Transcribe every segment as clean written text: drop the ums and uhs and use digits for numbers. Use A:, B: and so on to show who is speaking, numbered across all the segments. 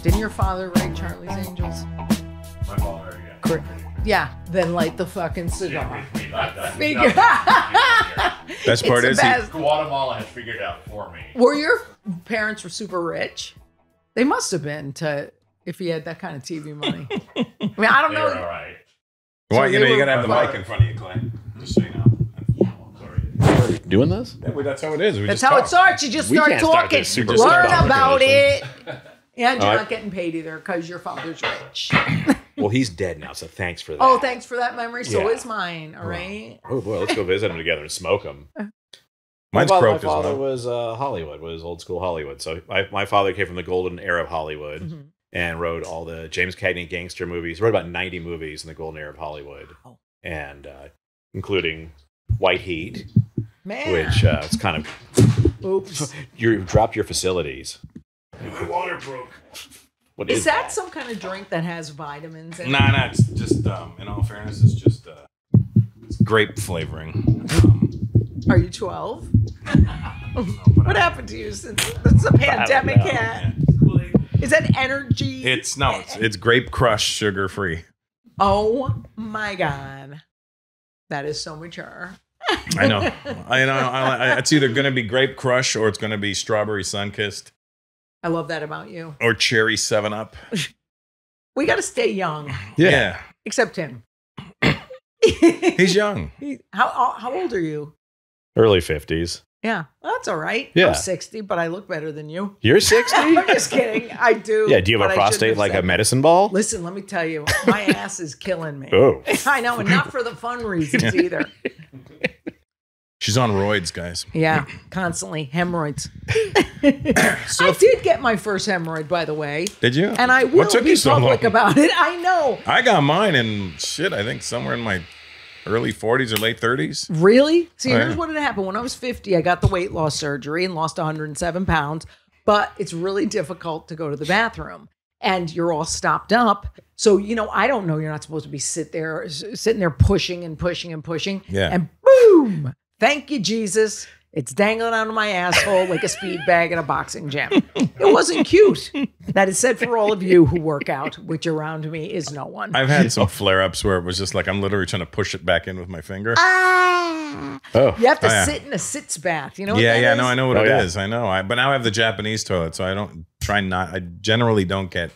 A: Didn't your father write Charlie's Angels?
B: My father, yeah.
A: Correct. Yeah, then light the fucking cigar.
B: Figure.
C: Best part is
B: Guatemala has figured out for me.
A: Were your parents super rich? They must have been if he had that kind of TV money. I mean, I don't know.
B: They're all right.
C: Well, you know, you gotta have the mic in front of you, Clay. Just so you know.
B: Sorry.
D: Doing this?
C: Yeah, well, that's how it is.
A: That's how it starts. You just start
D: can't start
A: talking.
D: this super
A: Learn
D: start
A: about it.
D: conversation.
A: And you're not getting paid either because your father's rich.
D: Well, he's dead now, so thanks for that.
A: Oh, thanks for that memory. So
D: Yeah.
A: is mine. All right.
D: Oh boy, let's go visit him together and smoke him.
C: Mine's
D: my
C: croaked as
D: father
C: well.
D: was Hollywood, was old school Hollywood. So my father came from the golden era of Hollywood and wrote all the James Cagney gangster movies. He wrote about 90 movies in the golden era of Hollywood, and including White Heat,
A: Man.
D: which it's kind of
A: Oops.
D: you dropped your facilities.
B: My water broke.
D: What
A: Is that some kind of drink that has vitamins in it?
C: Nah, it's just, in all fairness, it's just it's grape flavoring.
A: Are you 12? What happened to you since the pandemic hit?
C: Yeah.
A: Is that energy?
C: It's grape crush, sugar free.
A: Oh my God. That is so mature.
C: I know. It's either going to be grape crush or it's going to be strawberry sun-kissed
A: I love that about you.
C: or cherry 7-Up.
A: We got to stay young,
C: Yeah.
A: except him.
C: He's young.
A: How old are you?
D: Early 50s.
A: Yeah, well, that's all right.
D: Yeah.
A: I'm 60, but I look better than you.
D: You're 60?
A: I'm just kidding. I do.
D: Yeah, do you have
A: but
D: a
A: I shouldn't
D: prostate
A: have
D: like
A: said
D: a medicine ball?
A: Listen, let me tell you, my ass is killing me.
D: Oh.
A: I know, and not for the fun reasons either.
C: She's on roids, guys.
A: Yeah, constantly hemorrhoids.
C: So
A: I did get my first hemorrhoid, by the way.
C: Did you?
A: And I will
C: What took
A: be
C: you so
A: public
C: long?
A: about it. I know.
C: I got mine in I think somewhere in my early 40s or late 30s.
A: Really? See,
C: Oh,
A: here's
C: yeah.
A: what had happened. When I was 50, I got the weight loss surgery and lost 107 pounds. But it's really difficult to go to the bathroom. And you're all stopped up. So, I don't know. You're not supposed to be sitting there pushing and pushing and pushing.
C: Yeah.
A: And boom. Thank you, Jesus. It's dangling out of my asshole like a speed bag in a boxing gym. It wasn't cute. That is said for all of you who work out, which around me is no one.
C: I've had some flare-ups where it was just like I'm literally trying to push it back in with my finger.
D: Oh.
A: You have to
C: yeah.
A: sit in a sits bath. You know what
C: Yeah,
A: that is?
C: no, I know what
D: Oh,
C: it
D: yeah.
C: is. I know. But now I have the Japanese toilet, so I generally don't get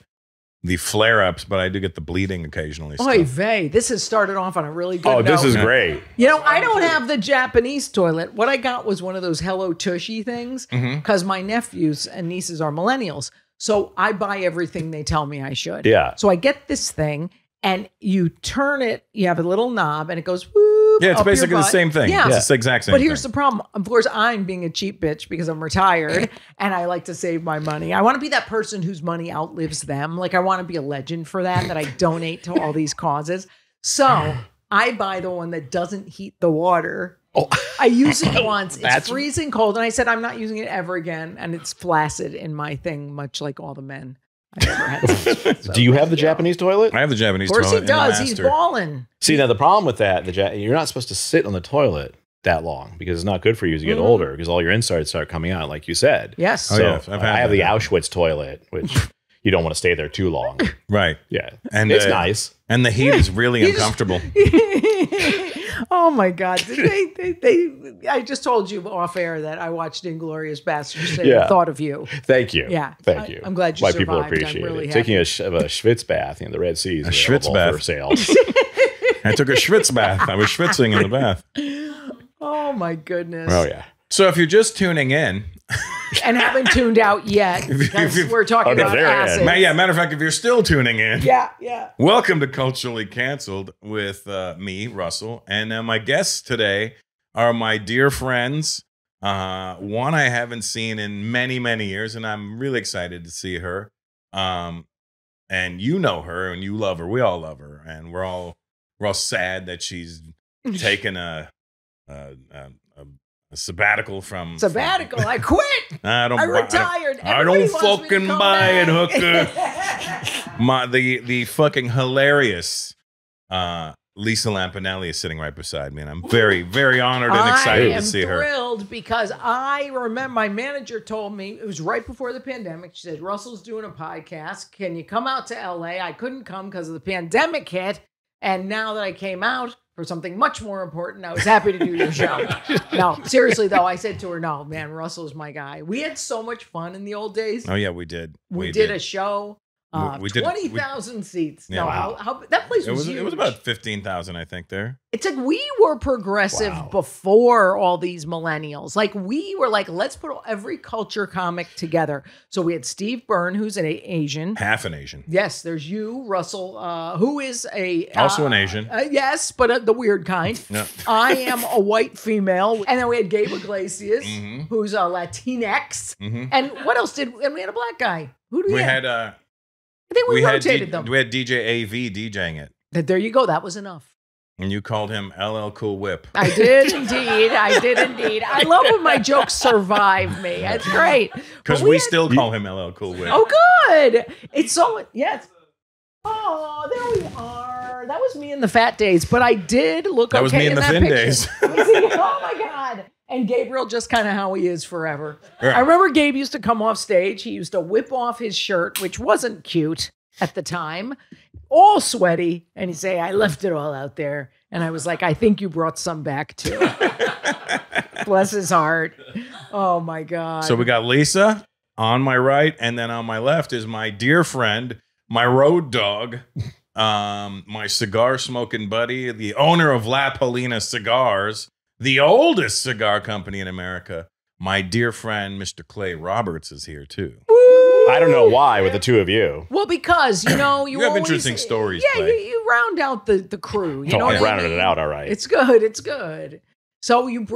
C: the flare-ups, but I do get the bleeding occasionally.
A: Oy
C: still.
A: vey, this has started off on a really good
D: Oh, this
A: note.
D: is great.
A: I don't have the Japanese toilet. What I got was one of those Hello Tushy things because my nephews and nieces are millennials. So I buy everything they tell me I should.
D: Yeah.
A: So I get this thing and you turn it, you have a little knob and it goes whoop.
C: Yeah, it's
A: up your
C: basically the
A: butt.
C: same thing.
A: Yeah.
C: It's the exact same
A: But
C: thing.
A: here's the problem. Of course, I'm being a cheap bitch because I'm retired and I like to save my money. I want to be that person whose money outlives them. Like I want to be a legend for that I donate to all these causes. So I buy the one that doesn't heat the water.
D: Oh.
A: I use it once. It's
D: That's-
A: freezing cold. And I said, I'm not using it ever again. And it's flaccid in my thing, much like all the men I ever had sex with. So
D: Do you have the
A: there go.
D: Japanese toilet?
C: I have the Japanese
A: Of course
C: toilet.
A: he does.
C: in the
A: He's
C: master.
A: balling.
D: See, now the problem with that, you're not supposed to sit on the toilet that long because it's not good for you as you get older because all your insides start coming out, like you said.
A: Yes.
C: Oh,
D: So
C: yeah, I've had
D: I have
C: that.
D: the Auschwitz toilet, which you don't want to stay there too long.
C: Right.
D: Yeah.
C: And
D: It's nice.
C: And the heat is really uncomfortable.
A: Oh my God. I just told you off air that I watched Inglorious Bastards and
D: Yeah.
A: thought of you.
D: Thank you.
A: Yeah.
D: Thank you.
A: I'm glad you
D: Why people
A: survived. I'm
D: appreciate
A: really
D: it.
A: happy.
D: Taking a Schwitz bath in the Red Sea is
C: A Schwitz
D: available
C: bath.
D: for sale.
C: I took a schwitz bath. I was schwitzing in the bath.
A: Oh my goodness.
D: Oh, yeah.
C: So if you're just tuning in,
A: And haven't tuned out yet because we're talking
D: Oh, no,
A: about
D: they're in.
A: acid.
C: matter of fact, if you're still tuning in,
A: Yeah.
C: welcome to Culturally Canceled with me, Russell. And my guests today are my dear friends. One I haven't seen in many, many years, and I'm really excited to see her. And you know her, and you love her. We all love her, and we're all sad that she's taken a sabbatical from
A: Sabbatical. I quit.
C: I don't.
A: I retired.
C: I
A: Everybody
C: don't
A: wants me to
C: fucking
A: come
C: buy it,
A: back.
C: hooker. The fucking hilarious Lisa Lampanelli is sitting right beside me, and I'm very, very honored and excited to see her.
A: I am thrilled because I remember my manager told me, it was right before the pandemic, she said, Russell's doing a podcast. Can you come out to LA? I couldn't come because of the pandemic hit. And now that I came out for something much more important, I was happy to do your show. No, seriously though, I said to her, no, man, Russell's my guy. We had so much fun in the old days.
C: Oh yeah, we did.
A: We did a show.
C: We did
A: 20,000 seats.
C: Yeah.
A: No,
D: Wow.
A: how that place was huge.
C: It was about 15,000, I think. There.
A: It's like we were progressive before all these millennials. Like we were like, let's put every culture comic together. So we had Steve Byrne, who's an Asian.
C: Half an Asian.
A: Yes, there's you, Russell, who is
C: Also an Asian.
A: Yes, but the weird kind.
C: Yeah.
A: I am a white female. And then we had Gabe Iglesias, who's a Latinx. And what else and we had a black guy. Who do we have? I think we rotated them.
C: We had DJ AV DJing it.
A: There you go. That was enough.
C: And you called him LL Cool Whip.
A: I did indeed. I did indeed. I love when my jokes survive me. It's great.
C: Because we still call him LL Cool Whip.
A: Oh, good. It's so, yes. Oh, there we are. That was me in the fat days, but I did look
C: That was me in the thin
A: picture.
C: days.
A: Oh, my God. And Gabriel just kind of how he is forever.
C: Right.
A: I remember Gabe used to come off stage. He used to whip off his shirt, which wasn't cute at the time, all sweaty. And he'd say, I left it all out there. And I was like, I think you brought some back too. Bless his heart. Oh, my God.
C: So we got Lisa on my right, and then on my left is my dear friend, my road dog, my cigar smoking buddy, the owner of La Polina Cigars, the oldest cigar company in America. My dear friend, Mr. Clay Roberts, is here too.
D: I don't know why with the two of you.
A: Well, because, you know, you
C: have
A: always,
C: interesting stories,
A: Yeah,
C: Clay.
A: you round out the crew. You know
D: I
A: what
D: rounded
A: mean?
D: it out all right.
A: It's good. It's good. So you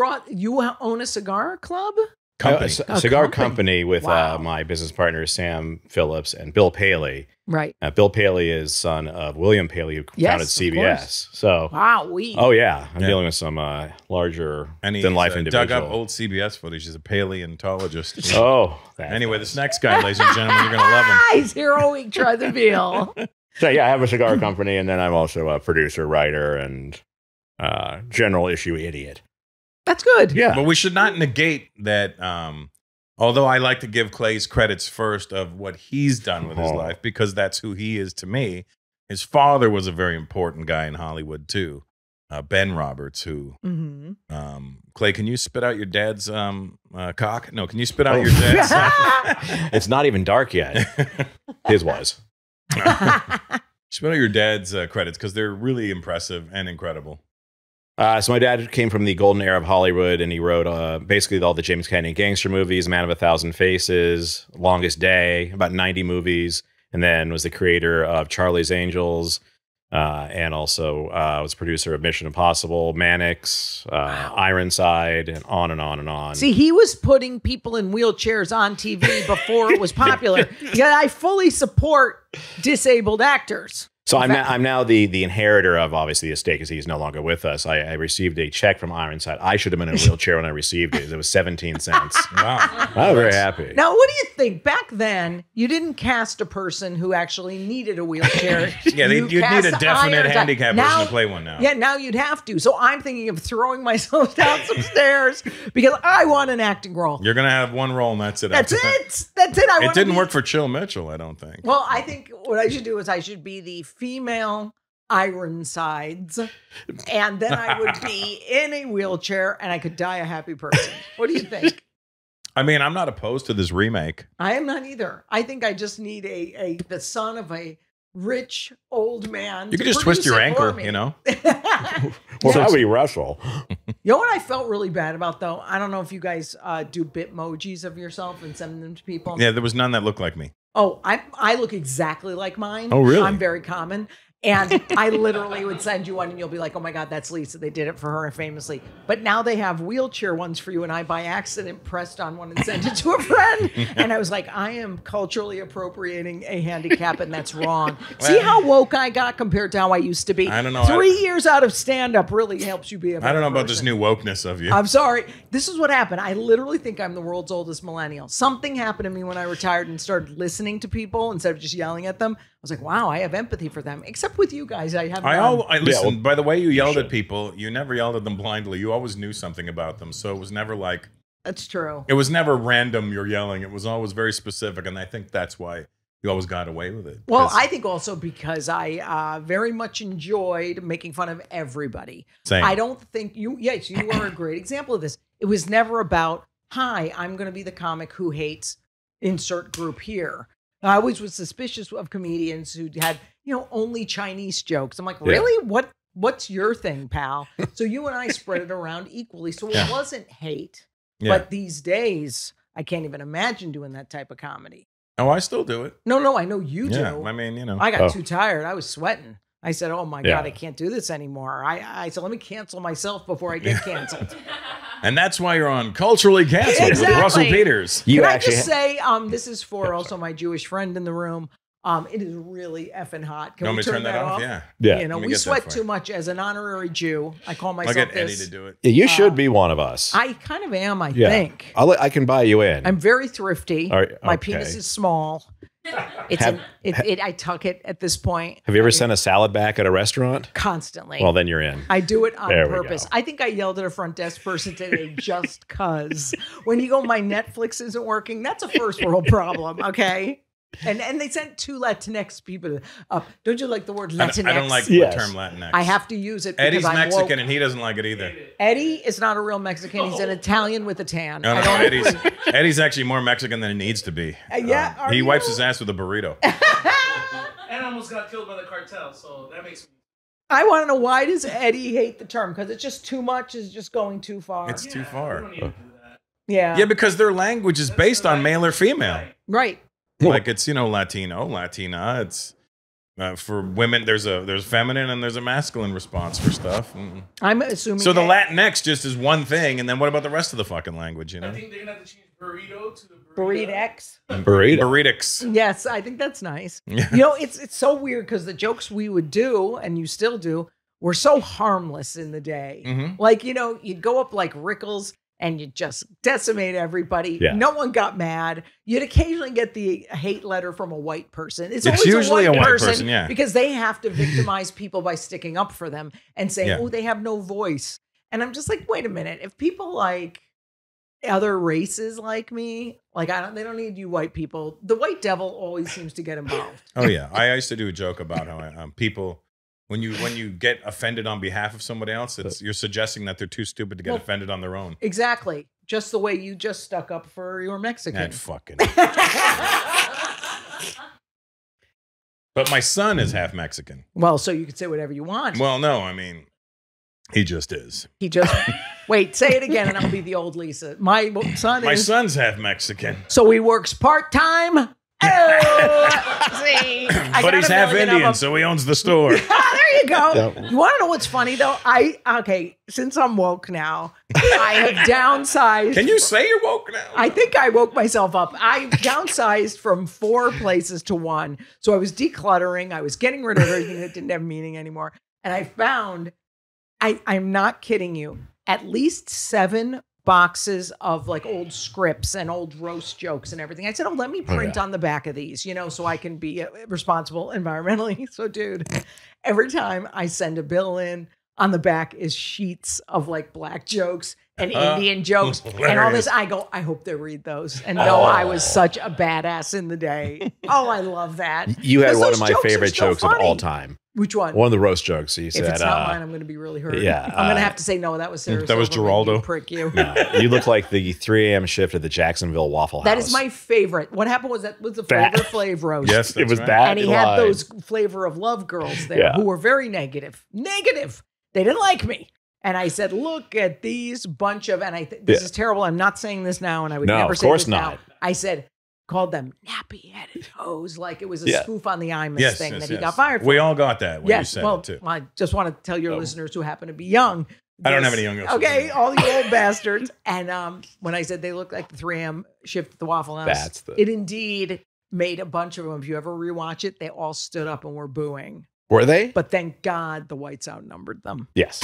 A: own a cigar club?
C: Company.
D: A cigar
A: company.
D: company with
A: Wow.
D: my business partners, Sam Phillips and Bill Paley.
A: Right.
D: Bill Paley is son of William Paley, who
A: Yes,
D: founded
A: of
D: CBS. So,
A: Wow.
D: oh yeah, I'm
C: Yeah.
D: dealing with some larger
C: And he
D: than life
C: dug
D: individual.
C: up old CBS footage. He's a paleontologist.
D: Oh,
C: Anyway, this next guy, ladies and gentlemen, you're going to love him.
A: He's Hero Week. Try the veal.
D: so yeah, I have a cigar company, and then I'm also a producer, writer, and general issue idiot.
A: That's good.
D: Yeah,
C: But we should not negate that, although I like to give Clay's credits first of what he's done with his life, because that's who he is to me. His father was a very important guy in Hollywood, too. Ben Roberts, who, Clay, can you spit out your dad's cock? No, can you spit out your dad's?
D: it's not even dark yet. His was.
C: Spit out your dad's credits because they're really impressive and incredible.
D: So my dad came from the golden era of Hollywood, and he wrote basically all the James Cagney gangster movies, Man of a Thousand Faces, Longest Day, about 90 movies, and then was the creator of Charlie's Angels, and also was producer of Mission Impossible, Mannix, Ironside, and on and on and on.
A: See, he was putting people in wheelchairs on TV before it was popular. Yeah, I fully support disabled actors.
D: So I'm now the inheritor of obviously the estate because he's no longer with us. I received a check from Ironside. I should have been in a wheelchair when I received it. It was 17 cents.
C: Wow.
D: I'm very happy.
A: Now, what do you think? Back then, you didn't cast a person who actually needed a wheelchair.
C: Yeah, you'd need
A: cast
C: a definite
A: Ironside.
C: handicap
A: Now-
C: person to play one now.
A: Yeah, now you'd have to. So I'm thinking of throwing myself down some stairs because I want an acting role.
C: You're going to have one role and that's it.
A: That's
C: After that.
A: it. That's it.
C: It didn't work for Chill Mitchell, I don't think.
A: Well, I think what I should do is I should be the female Ironsides, and then I would be in a wheelchair and I could die a happy person. What do you think?
C: I mean, I'm not opposed to this remake.
A: I am not either. I think I just need the son of a rich old man.
C: You could
A: to
C: just twist
A: produce
C: your
A: it for
C: ankle,
A: me.
C: you know?
D: Well, that would be Russell.
A: You know what I felt really bad about though? I don't know if you guys do bitmojis of yourself and send them to people.
C: Yeah, there was none that looked like me.
A: Oh, I look exactly like mine.
C: Oh, really?
A: I'm very common. And I literally would send you one and you'll be like, oh my God, that's Lisa. They did it for her famously. But now they have wheelchair ones for you. And I, by accident, pressed on one and sent it to a friend. And I was like, I am culturally appropriating a handicap and that's wrong. See how woke I got compared to how I used to be?
C: I don't know.
A: 3 years out of stand-up really helps you be a
C: I
A: better
C: don't know about this
A: person.
C: new wokeness of you.
A: I'm sorry. This is what happened. I literally think I'm the world's oldest millennial. Something happened to me when I retired and started listening to people instead of just yelling at them. was like, wow, I have empathy for them. Except with you guys, I have.
C: I listen.
D: well,
C: by the way you yelled at people, you never yelled at them blindly. You always knew something about them, so it was never like.
A: That's true.
C: It was never random. You're yelling. It was always very specific, and I think that's why you always got away with it.
A: Well, I think also because I very much enjoyed making fun of everybody.
C: Same.
A: I don't think you. Yes, you are a great example of this. It was never about, hi, I'm going to be the comic who hates insert group here. I always was suspicious of comedians who had, only Chinese jokes. I'm like, really? What's your thing, pal? So you and I spread it around equally. So it wasn't hate.
C: Yeah.
A: But these days, I can't even imagine doing that type of comedy.
C: Oh, I still do it.
A: No, I know you
C: Yeah,
A: do.
C: I mean,
A: I got too tired. I was sweating. I said, oh my
D: Yeah.
A: God, I can't do this anymore. I said, let me cancel myself before I get canceled.
C: And that's why you're on Culturally Canceled
A: Exactly.
C: with Russell Peters.
D: You
A: Can I
D: actually
A: just say, this is for also my Jewish friend in the room. It is really effing hot. Can
C: You want
A: we
C: me to
A: turn that off?
C: Yeah.
D: Yeah.
C: Let me
A: We
C: get that
A: sweat
C: for
A: too
C: you.
A: much as an honorary Jew. I call myself
C: I'll get Eddie
A: this.
C: to do it.
D: You should be one of us.
A: I kind of am, I
D: Yeah.
A: think.
D: I can buy you in.
A: I'm very thrifty.
D: All right,
A: My
D: okay.
A: penis is small. It's I tuck it at this point.
D: Have you ever sent a salad back at a restaurant?
A: Constantly.
D: Well, then you're in.
A: I do it on
D: There we
A: purpose.
D: go.
A: I think I yelled at a front desk person today just cause. When you go, my Netflix isn't working, that's a first world problem, okay? And they sent 2 Latinx people up. Don't you like the word Latinx?
C: I don't like
D: Yes.
C: the term Latinx.
A: I have to use it
C: Eddie's
A: because I'm
C: Mexican
A: woke.
C: and he doesn't like it either.
A: Eddie is not a real Mexican. He's an Italian with a tan.
C: No,
A: I don't
C: Eddie's,
A: agree.
C: Eddie's actually more Mexican than he needs to be.
A: Yeah, are
C: he wipes
A: you?
C: his ass with a burrito.
E: And almost got killed by the cartel, so that makes me.
A: I want to know, why does Eddie hate the term? Because it's just too much, is just going too far.
C: It's too
E: We
C: far.
E: don't need to do that.
A: Yeah.
C: Yeah, because their language is based on male or female.
A: Right.
C: Like it's Latino, Latina. It's for women. There's feminine and there's a masculine response for stuff.
A: I'm assuming.
C: So the Latinx just is one thing, and then what about the rest of the fucking language?
E: I think they're gonna have to change burrito to the
A: Burrito
E: burrito.
A: X.
D: Burrito.
C: Burritix.
A: Yes, I think that's nice.
C: Yeah.
A: It's so weird because the jokes we would do, and you still do, were so harmless in the day.
C: Mhm.
A: Like, you'd go up like Rickles and you just decimate everybody.
D: Yeah.
A: No one got mad. You'd occasionally get the hate letter from a white person. It's always
C: usually
A: a
C: a
A: white
C: white
A: person,
C: person, yeah.
A: because they have to victimize people by sticking up for them and saying,
C: Yeah.
A: oh, they have no voice. And I'm just like, wait a minute. If people like other races like me, like they don't need you white people. The white devil always seems to get involved.
C: Oh yeah, I used to do a joke about how people. When you get offended on behalf of somebody else, you're suggesting that they're too stupid to get offended on their own.
A: Exactly. Just the way you just stuck up for your Mexican.
C: That fucking. But my son is half Mexican.
A: Well, so you can say whatever you want.
C: Well, no, I mean, he just is.
A: He just wait. Say it again, and I'll be the old Lisa. My son
C: My
A: is.
C: son's half Mexican,
A: So he works part time. Oh, see,
C: but he's half Indian, so he owns the store.
A: There you go.
D: Yeah.
A: You want to know what's funny though? Since I'm woke now, I have downsized.
C: Can you say you're woke now?
A: I think I woke myself up. I downsized from 4 places to 1. So I was decluttering. I was getting rid of everything that didn't have meaning anymore. And I found, I'm not kidding you, at least 7 boxes of like old scripts and old roast jokes and everything. I said, let me print on the back of these, so I can be responsible environmentally. So dude, every time I send a bill in, on the back is sheets of like black jokes and Indian jokes and all this. I go, I hope they read those and know I was such a badass in the day. Oh, I love that.
D: You had
A: 'Cause
D: one of
A: those
D: my
A: jokes are
D: favorite
A: so
D: jokes of
A: funny.
D: all time.
A: Which one?
D: One of the roast jokes. You
A: If
D: said,
A: it's not mine, I'm going to be really hurt.
D: yeah,
A: I'm going to have to say, no, that was Sarah.
C: That was
A: Silverman, you
C: Geraldo.
A: prick you.
D: you look like the 3 a.m. shift at the Jacksonville Waffle House.
A: That is my favorite. What happened was that was the
D: That-
A: Flavor roast.
C: Yes,
D: It
C: that's
D: was
C: right.
D: that.
A: And he had those Flavor of Love girls there
D: Yeah.
A: who were very negative. Negative. They didn't like me. And I said, look at these bunch of, and this is terrible. I'm not saying this now, and I would
D: No,
A: never
D: of
A: say
D: course
A: this
D: not.
A: now. I said, called them nappy-headed hoes, like it was a
D: Yeah.
A: spoof on the Imus
C: Yes,
A: thing
C: yes,
A: that he
C: yes.
A: got fired for.
C: We all got that when you
A: Yes,
C: said
A: well,
C: it too.
A: I just want to tell your listeners who happen to be young.
C: I don't
A: this-
C: have any young listeners.
A: Okay, all you old bastards. And when I said they look like the 3 a.m. shift at the Waffle House,
D: That's the-
A: it indeed made a bunch of them. If you ever rewatch it, they all stood up and were booing.
D: Were they?
A: But thank God the whites outnumbered them.
D: Yes.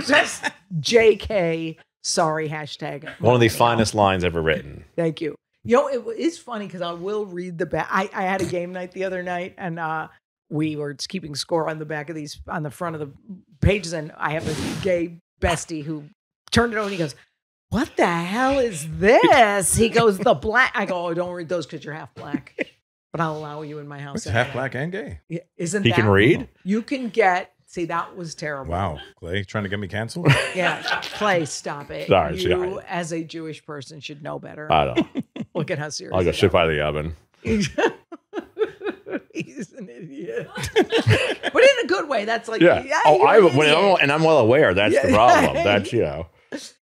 A: Just JK, sorry, hashtag.
D: One of the
A: millennial.
D: finest lines ever written.
A: Thank you. You know, it is funny because I will read the back. I had a game night the other night, and we were just keeping score on the back of these, on the front of the pages, and I have a gay bestie who turned it over and he goes, "What the hell is this?" He goes, "The black." I go, "Oh, don't read those because you're half black, but I'll allow you in my house."
C: It's half black and gay.
A: Yeah, isn't
D: He
A: that
D: can read?
A: You can get. See, that was terrible.
C: Wow, Clay, trying to get me canceled?
A: Yeah, Clay, stop it.
D: Sorry,
A: You,
D: sorry.
A: as a Jewish person, should know better.
D: I don't.
A: Look at how serious.
D: I'll go
A: he
D: shit
A: got.
D: by the oven.
A: He's an idiot, but in a good way. That's like,
D: Yeah.
A: you're an idiot.
D: And I'm well aware that's the
A: Yeah.
D: problem. That's, you know.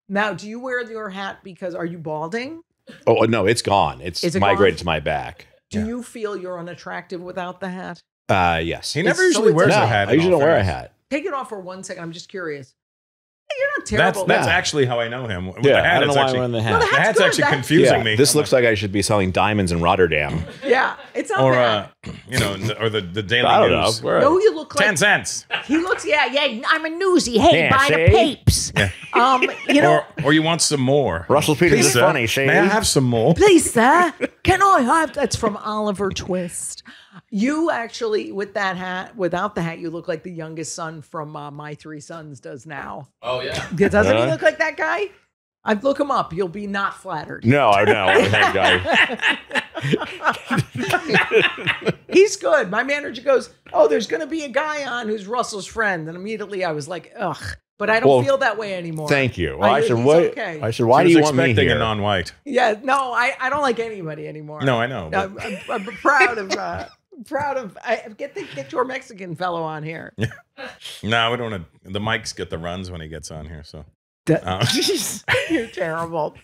A: Now, do you wear your hat because are you balding?
D: Oh, no, it's gone. It's
A: Is it
D: migrated
A: gone?
D: to my back.
A: Do you feel you're unattractive without the hat?
D: Yes.
C: He never
A: It's
C: usually
A: so
C: wears
D: No,
C: a hat.
D: I
C: in
D: usually
C: all
D: don't wear a
C: fairness.
D: hat.
A: Take it off for 1 second. I'm just curious. You're not terrible.
C: That's
D: Yeah.
C: actually how I know him. With
D: Yeah,
C: the hat,
D: I don't know
C: it's
D: why I'm
C: actually,
D: wearing the
A: No,
D: hat.
A: the
C: the
A: hat's
C: hat's
A: good.
C: actually
A: That-
C: confusing
D: Yeah,
C: me.
D: this
C: I'm
D: looks like I should be selling diamonds in Rotterdam.
A: Yeah, it's not
C: or
A: bad.
C: or the Daily
D: I don't know.
C: News.
D: Where-
A: No, you look like
C: 10 cents.
A: he looks. Yeah. I'm a newsie. Hey,
D: Yeah,
A: buy the
D: see?
A: papes. You know,
C: Or you want some more.
D: Russell Peters
C: Please,
D: is
C: sir,
D: funny, see?
C: May I have some more?
A: please, sir, can I have? That's from Oliver Twist. You actually, with that hat, without the hat, you look like the youngest son from My Three Sons does now.
B: Oh yeah.
A: Doesn't he look like that guy? I'd look him up. You'll be not flattered.
D: No, I know. That guy.
A: He's good. My manager goes, "Oh, there's going to be a guy on who's Russell's friend," and immediately I was like, "Ugh." But I don't
D: Well,
A: feel that way anymore.
D: Thank you. Well, I
A: He's
D: said, what?
A: okay.
D: I said, why
C: She
D: do you
C: was
D: want me
C: expecting
D: here?
C: a non-white.
A: Yeah, no, I don't like anybody anymore.
C: No, I know. but-
A: I'm proud of. Get your Mexican fellow on here.
C: No, we don't want to. The mics get the runs when he gets on here. So
A: You're terrible.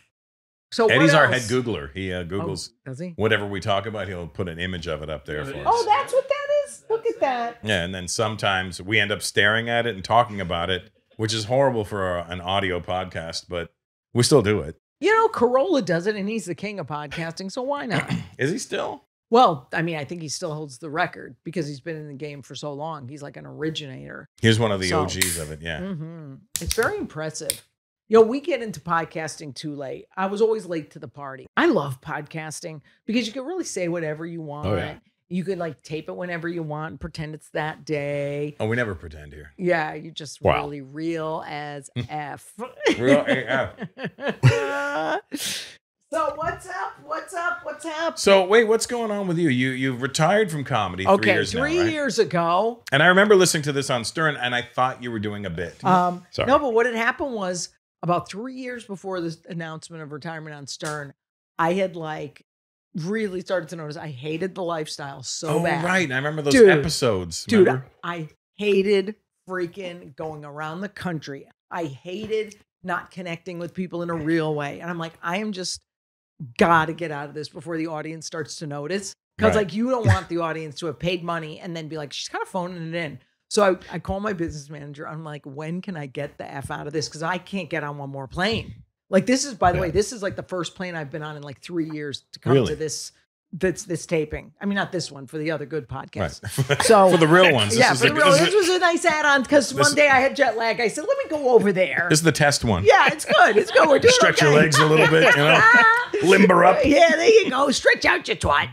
A: So what
C: Eddie's our
A: else?
C: head Googler. He Googles
A: Oh, does he?
C: whatever we talk about. He'll put an image of it up there for us.
A: Oh, that's what that is. Look at that.
C: Yeah, and then sometimes we end up staring at it and talking about it, which is horrible for an audio podcast, but we still do it.
A: You know, Corolla does it, and he's the king of podcasting. So why not?
C: Is he still?
A: Well, I mean, I think he still holds the record because he's been in the game for so long. He's like an originator.
C: He's one of the
A: So-
C: OGs of it. Yeah.
A: Mm-hmm. It's very impressive. You know, we get into podcasting too late. I was always late to the party. I love podcasting because you can really say whatever you want.
D: Oh, yeah.
A: You can like tape it whenever you want and pretend it's that day.
C: Oh, we never pretend here.
A: Yeah, you just
D: Wow.
A: really real as F.
C: Real AF.
A: So what's up? What's up? What's up?
C: So wait, what's going on with you? You've retired from comedy 3
A: Okay,
C: years now,
A: 3
C: right?
A: years ago.
C: And I remember listening to this on Stern, and I thought you were doing a bit.
D: Sorry.
A: No, but what had happened was about 3 years before this announcement of retirement on Stern, I had like really started to notice I hated the lifestyle so
C: oh,
A: bad.
C: right. I remember those
A: Dude,
C: episodes.
A: Dude,
C: remember?
A: I hated freaking going around the country. I hated not connecting with people in a real way. And I'm like, I am just gotta get out of this before the audience starts to notice. Because
C: Right.
A: like you don't want the audience to have paid money and then be like, she's kind of phoning it in. So I call my business manager. I'm like, when can I get the F out of this? Because I can't get on one more plane. Like this is, by the way, this is like the first plane I've been on in like 3 years to come
C: Really?
A: to this taping. I mean, not this one, for the other good podcast.
C: Right.
A: So
C: for the real ones.
A: yeah,
C: This
A: for
C: is
A: the
C: the-
A: real,
C: this
A: this
C: is-
A: was a nice add-on because one day I had jet lag. I said, let me go over there.
C: This is the test one.
A: Yeah, it's good. It's good. We're doing
C: Stretch
A: okay.
C: your legs a little bit, you know. Limber up.
A: Yeah, there you go. Stretch out your twat.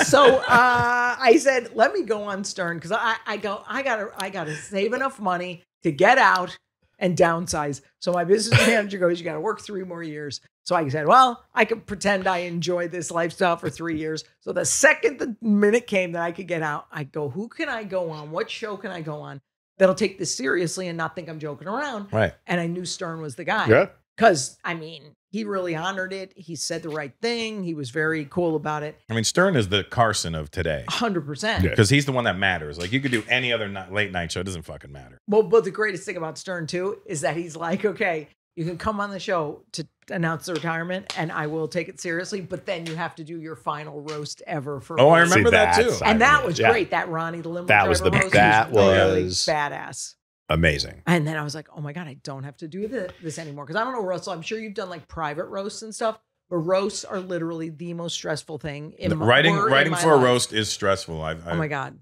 A: So I said, let me go on Stern because I gotta save enough money to get out and downsize. So my business manager goes, you got to work 3 more years. So I said, well, I could pretend I enjoyed this lifestyle for 3 years. So the second the minute came that I could get out, I go, who can I go on? What show can I go on that'll take this seriously and not think I'm joking around?
C: Right.
A: And I knew Stern was the guy.
D: Yeah.
A: Because, I mean, he really honored it. He said the right thing. He was very cool about it.
C: I mean, Stern is the Carson of today
A: 100%.
D: Yeah.
C: because he's the one that matters. Like you could do any other late night show, it doesn't fucking matter.
A: Well, but the greatest thing about Stern, too, is that he's like, okay, you can come on the show to announce the retirement and I will take it seriously, but then you have to do your final roast ever for
C: Oh,
A: me.
C: I remember that too.
A: And that was
D: Yeah.
A: great. That Ronnie the limo
D: That was
A: driver
D: the-
A: roast
D: that
A: really
D: was-
A: badass.
D: Amazing.
A: And then I was like, oh my God, I don't have to do this anymore. Because I don't know, Russell, I'm sure you've done like private roasts and stuff, but roasts are literally the most stressful thing in my
C: Writing
A: my
C: for a
A: life.
C: roast is stressful. I've
A: Oh my God.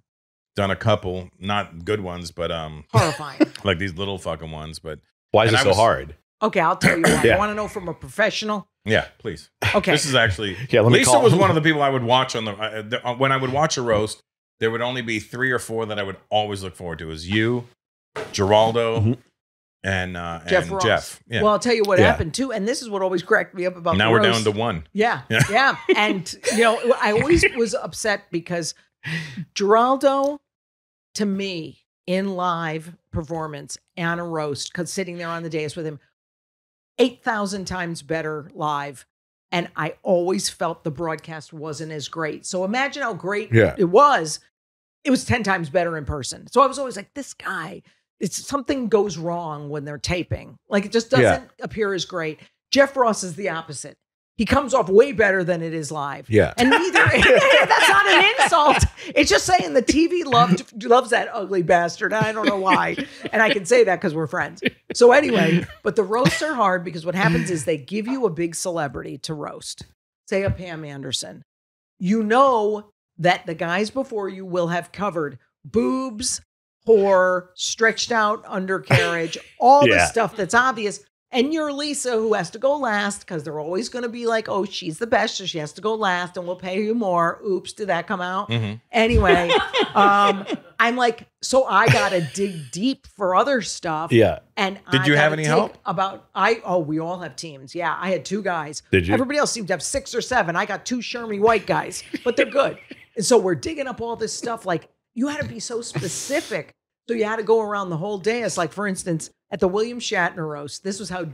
C: done a couple, not good ones, but
A: Horrifying.
C: like these little fucking ones. But
D: Why is
C: And
D: it
C: I
D: so
C: was-
D: hard?
A: Okay, I'll tell you why.
D: Yeah.
A: You want to know from a professional?
C: Yeah, please.
A: Okay.
C: This is actually
D: let me
C: Lisa
D: call.
C: was one of the people I would watch on when I would watch a roast. There would only be 3 or 4 that I would always look forward to. It was you, Geraldo, and
A: Jeff Ross.
C: Jeff. Yeah.
A: Well, I'll tell you what
D: Yeah.
A: happened too, and this is what always cracked me up about.
C: Now
A: the
C: we're
A: roast.
C: down to 1.
A: Yeah, yeah. And, I always was upset because Geraldo, to me, in live performance and a roast, because sitting there on the dais with him, 8,000 times better live. And I always felt the broadcast wasn't as great. So imagine how great it was. It was 10 times better in person. So I was always like, this guy, something goes wrong when they're taping. Like it just doesn't appear as great. Jeff Ross is the opposite. He comes off way better than it is live.
D: Yeah.
A: And neither, that's not an insult. It's just saying the TV loves that ugly bastard. I don't know why. And I can say that because we're friends. So anyway, but the roasts are hard because what happens is they give you a big celebrity to roast. Say a Pam Anderson. You know that the guys before you will have covered boobs, whore, stretched out undercarriage, all the stuff that's obvious. And you're Lisa, who has to go last because they're always going to be like, oh, she's the best, so she has to go last and we'll pay you more. Oops, did that come out?
C: Mm-hmm.
A: Anyway, I'm like, so I got to dig deep for other stuff.
D: Yeah.
A: And
C: Did you have any help?
A: We all have teams. Yeah, I had 2 guys.
D: Did you?
A: Everybody else seemed to have 6 or 7. I got 2 Shermy white guys, but they're good. And so we're digging up all this stuff. Like, you had to be so specific. So you had to go around the whole day. It's like, for instance, at the William Shatner roast, this was how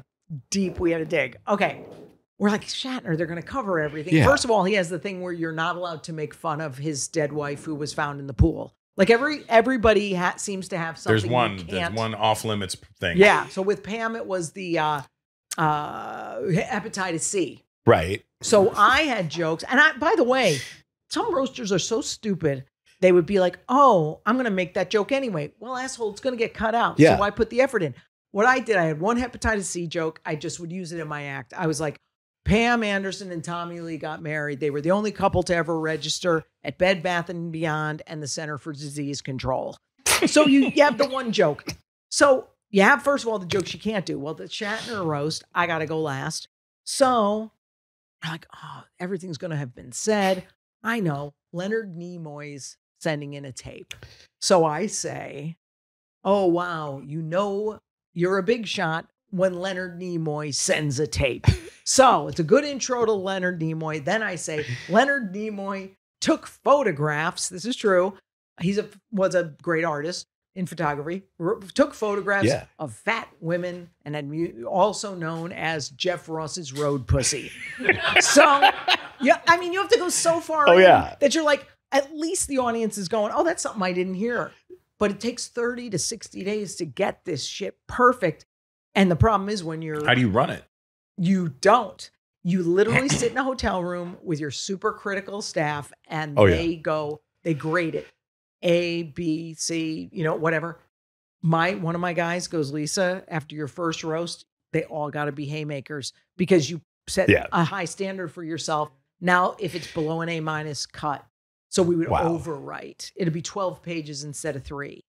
A: deep we had to dig. Okay. We're like, Shatner, they're going to cover everything.
D: Yeah.
A: First of all, he has the thing where you're not allowed to make fun of his dead wife who was found in the pool. Like everybody seems to have something.
C: There's one off limits thing.
A: Yeah. So with Pam, it was the hepatitis C.
D: Right.
A: So I had jokes. And by the way, some roasters are so stupid. They would be like, oh, I'm going to make that joke anyway. Well, asshole, it's going to get cut out.
D: Yeah.
A: So I put the effort in. What I did, I had one hepatitis C joke. I just would use it in my act. I was like, Pam Anderson and Tommy Lee got married. They were the only couple to ever register at Bed Bath & Beyond and the Center for Disease Control. So you have the one joke. So you have, first of all, the jokes you can't do. Well, the Shatner roast, I got to go last. So I'm like, oh, everything's going to have been said. I know. Leonard Nimoy's sending in a tape. So I say, oh, wow, you're a big shot when Leonard Nimoy sends a tape. So it's a good intro to Leonard Nimoy. Then I say, Leonard Nimoy took photographs. This is true. Was a great artist in photography. Took photographs of fat women and had also known as Jeff Ross's road pussy. So, yeah, I mean, you have to go so far that you're like, at least the audience is going, oh, that's something I didn't hear. But it takes 30 to 60 days to get this shit perfect. And the problem is when
C: How do you run it?
A: you don't. You literally sit in a hotel room with your super critical staff and they grade it. A, B, C, whatever. One of my guys goes, Lisa, after your first roast, they all got to be haymakers because you set a high standard for yourself. Now, if it's below an A-, cut. So we would overwrite. It'd be 12 pages instead of 3.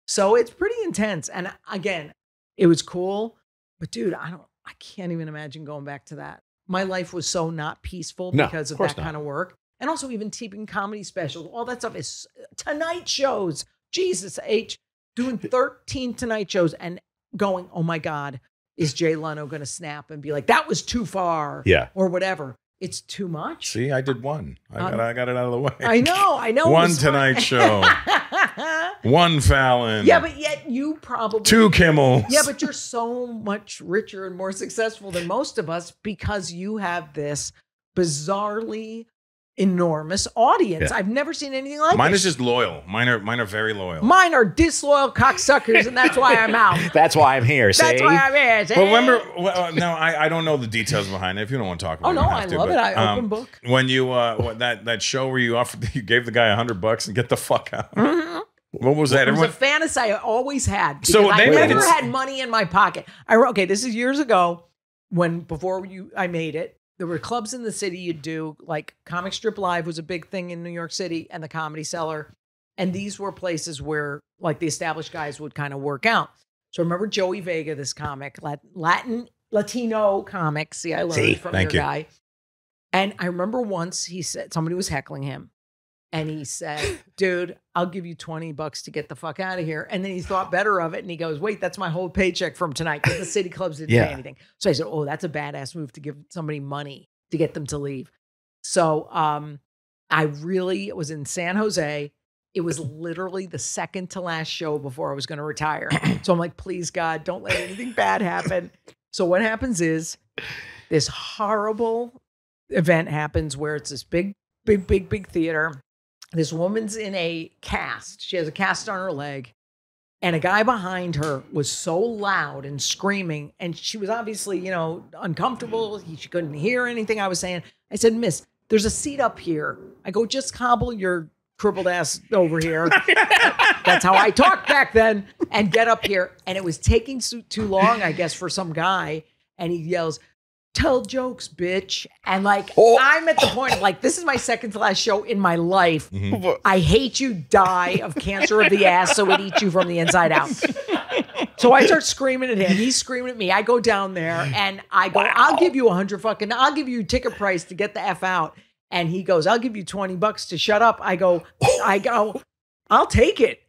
A: So it's pretty intense. And again, it was cool, but dude, I can't even imagine going back to that. My life was so not peaceful because of that kind of work. And also even taping comedy specials, all that stuff is Tonight shows. Jesus H, doing 13 Tonight shows and going, oh my God, is Jay Leno going to snap and be like, that was too far or whatever. It's too much.
C: See, I did one. I got it out of the way.
A: I know.
C: One Tonight Show. One Fallon.
A: Yeah, but yet you probably
C: 2 Kimmels.
A: Yeah, but you're so much richer and more successful than most of us because you have this bizarrely enormous audience. I've never seen anything like
C: Mine
A: it.
C: is just loyal. Mine are very loyal.
A: Mine are disloyal cocksuckers, and that's why I'm out.
D: That's why I'm here.
A: That's why I'm here. See?
C: But remember, I don't know the details behind it. If you don't want to talk about it,
A: no, I love it. I open book.
C: When you that show where you gave the guy $100 and get the fuck out. Mm-hmm. What was that?
A: It was a fantasy I always had.
C: So
A: I never had money in my pocket. This is years ago before I made it. There were clubs in the city you'd do, like Comic Strip Live was a big thing in New York City and the Comedy Cellar. And these were places where like the established guys would kind of work out. So remember Joey Vega, this comic, Latin Latino comics. See, I learned from
C: Thank
A: your
C: you.
A: guy. And I remember once he said, somebody was heckling him. And he said, dude, I'll give you $20 to get the fuck out of here. And then he thought better of it. And he goes, wait, that's my whole paycheck from tonight because the city clubs didn't pay anything. So I said, oh, that's a badass move to give somebody money to get them to leave. So I really was in San Jose. It was literally the second to last show before I was going to retire. So I'm like, please, God, don't let anything bad happen. So what happens is this horrible event happens where it's this big theater. This woman's in a cast. She has a cast on her leg. And a guy behind her was so loud and screaming. And she was obviously, you know, uncomfortable. She couldn't hear anything I was saying. I said, miss, there's a seat up here. I go, just hobble your crippled ass over here. That's how I talked back then. And get up here. And it was taking too long, I guess, for some guy. And he yells, tell jokes, bitch. And like, I'm at the point of like, this is my second to last show in my life. I hate you, die of cancer of the ass so it eats you from the inside out. So I start screaming at him. He's screaming at me. I go down there and I go, I'll give you I'll give you ticket price to get the F out. And he goes, I'll give you $20 to shut up. I go, I'll take it.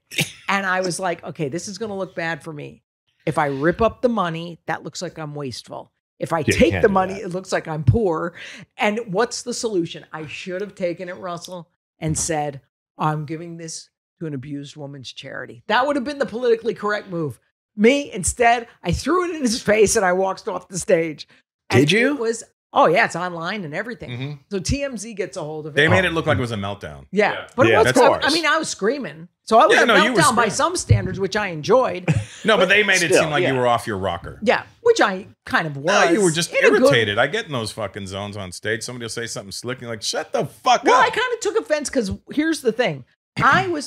A: And I was like, okay, this is going to look bad for me. If I rip up the money, that looks like I'm wasteful. If I take the money, it looks like I'm poor. And what's the solution? I should have taken it, Russell, and said, I'm giving this to an abused woman's charity. That would have been the politically correct move. Me, instead, I threw it in his face and I walked off the stage.
F: Did you?
A: It was, oh yeah, it's online and everything. So TMZ gets a hold of it.
C: They made it look like it was a meltdown.
A: Yeah. But it was
C: that's
A: cool.
C: ours.
A: I mean, I was screaming. So I was a
C: you were
A: meltdown by
C: screaming.
A: some standards, which I enjoyed.
C: No, but they made it
F: Still,
C: seem like you were off your rocker.
A: Yeah, which I kind of was.
C: No, you were just
A: In a good-
C: irritated. I get in those fucking zones on stage. Somebody will say something slick, and you're like, shut the fuck
A: Well, I
C: up.
A: kind of took offense because here's the thing.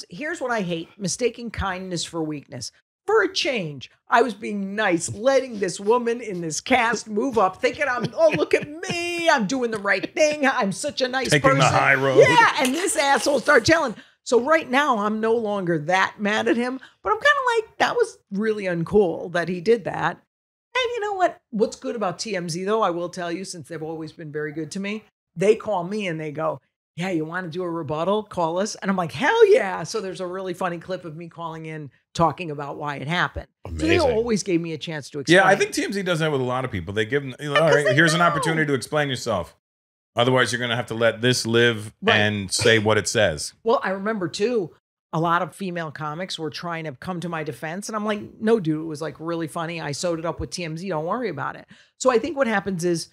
A: Here's what I hate, mistaking kindness for weakness. For a change, I was being nice, letting this woman in this cast move up, thinking look at me, I'm doing the right thing. I'm such a nice
C: Taking
A: person.
C: the high road.
A: Yeah, and this asshole started yelling. So right now, I'm no longer that mad at him, but I'm kind of like, that was really uncool that he did that. And you know what? What's good about TMZ, though, I will tell you, since they've always been very good to me, they call me and they go, yeah, you want to do a rebuttal? Call us. And I'm like, hell yeah. So there's a really funny clip of me calling in, talking about why it happened. So they
D: Amazing.
A: always gave me a chance to explain.
C: Yeah, I think TMZ does that with a lot of people. They give them, all right, here's an opportunity to explain yourself. Otherwise, you're going to have to let this live and say what it says.
A: Well, I remember too, a lot of female comics were trying to come to my defense. And I'm like, no, dude, it was like really funny. I sewed it up with TMZ. Don't worry about it. So I think what happens is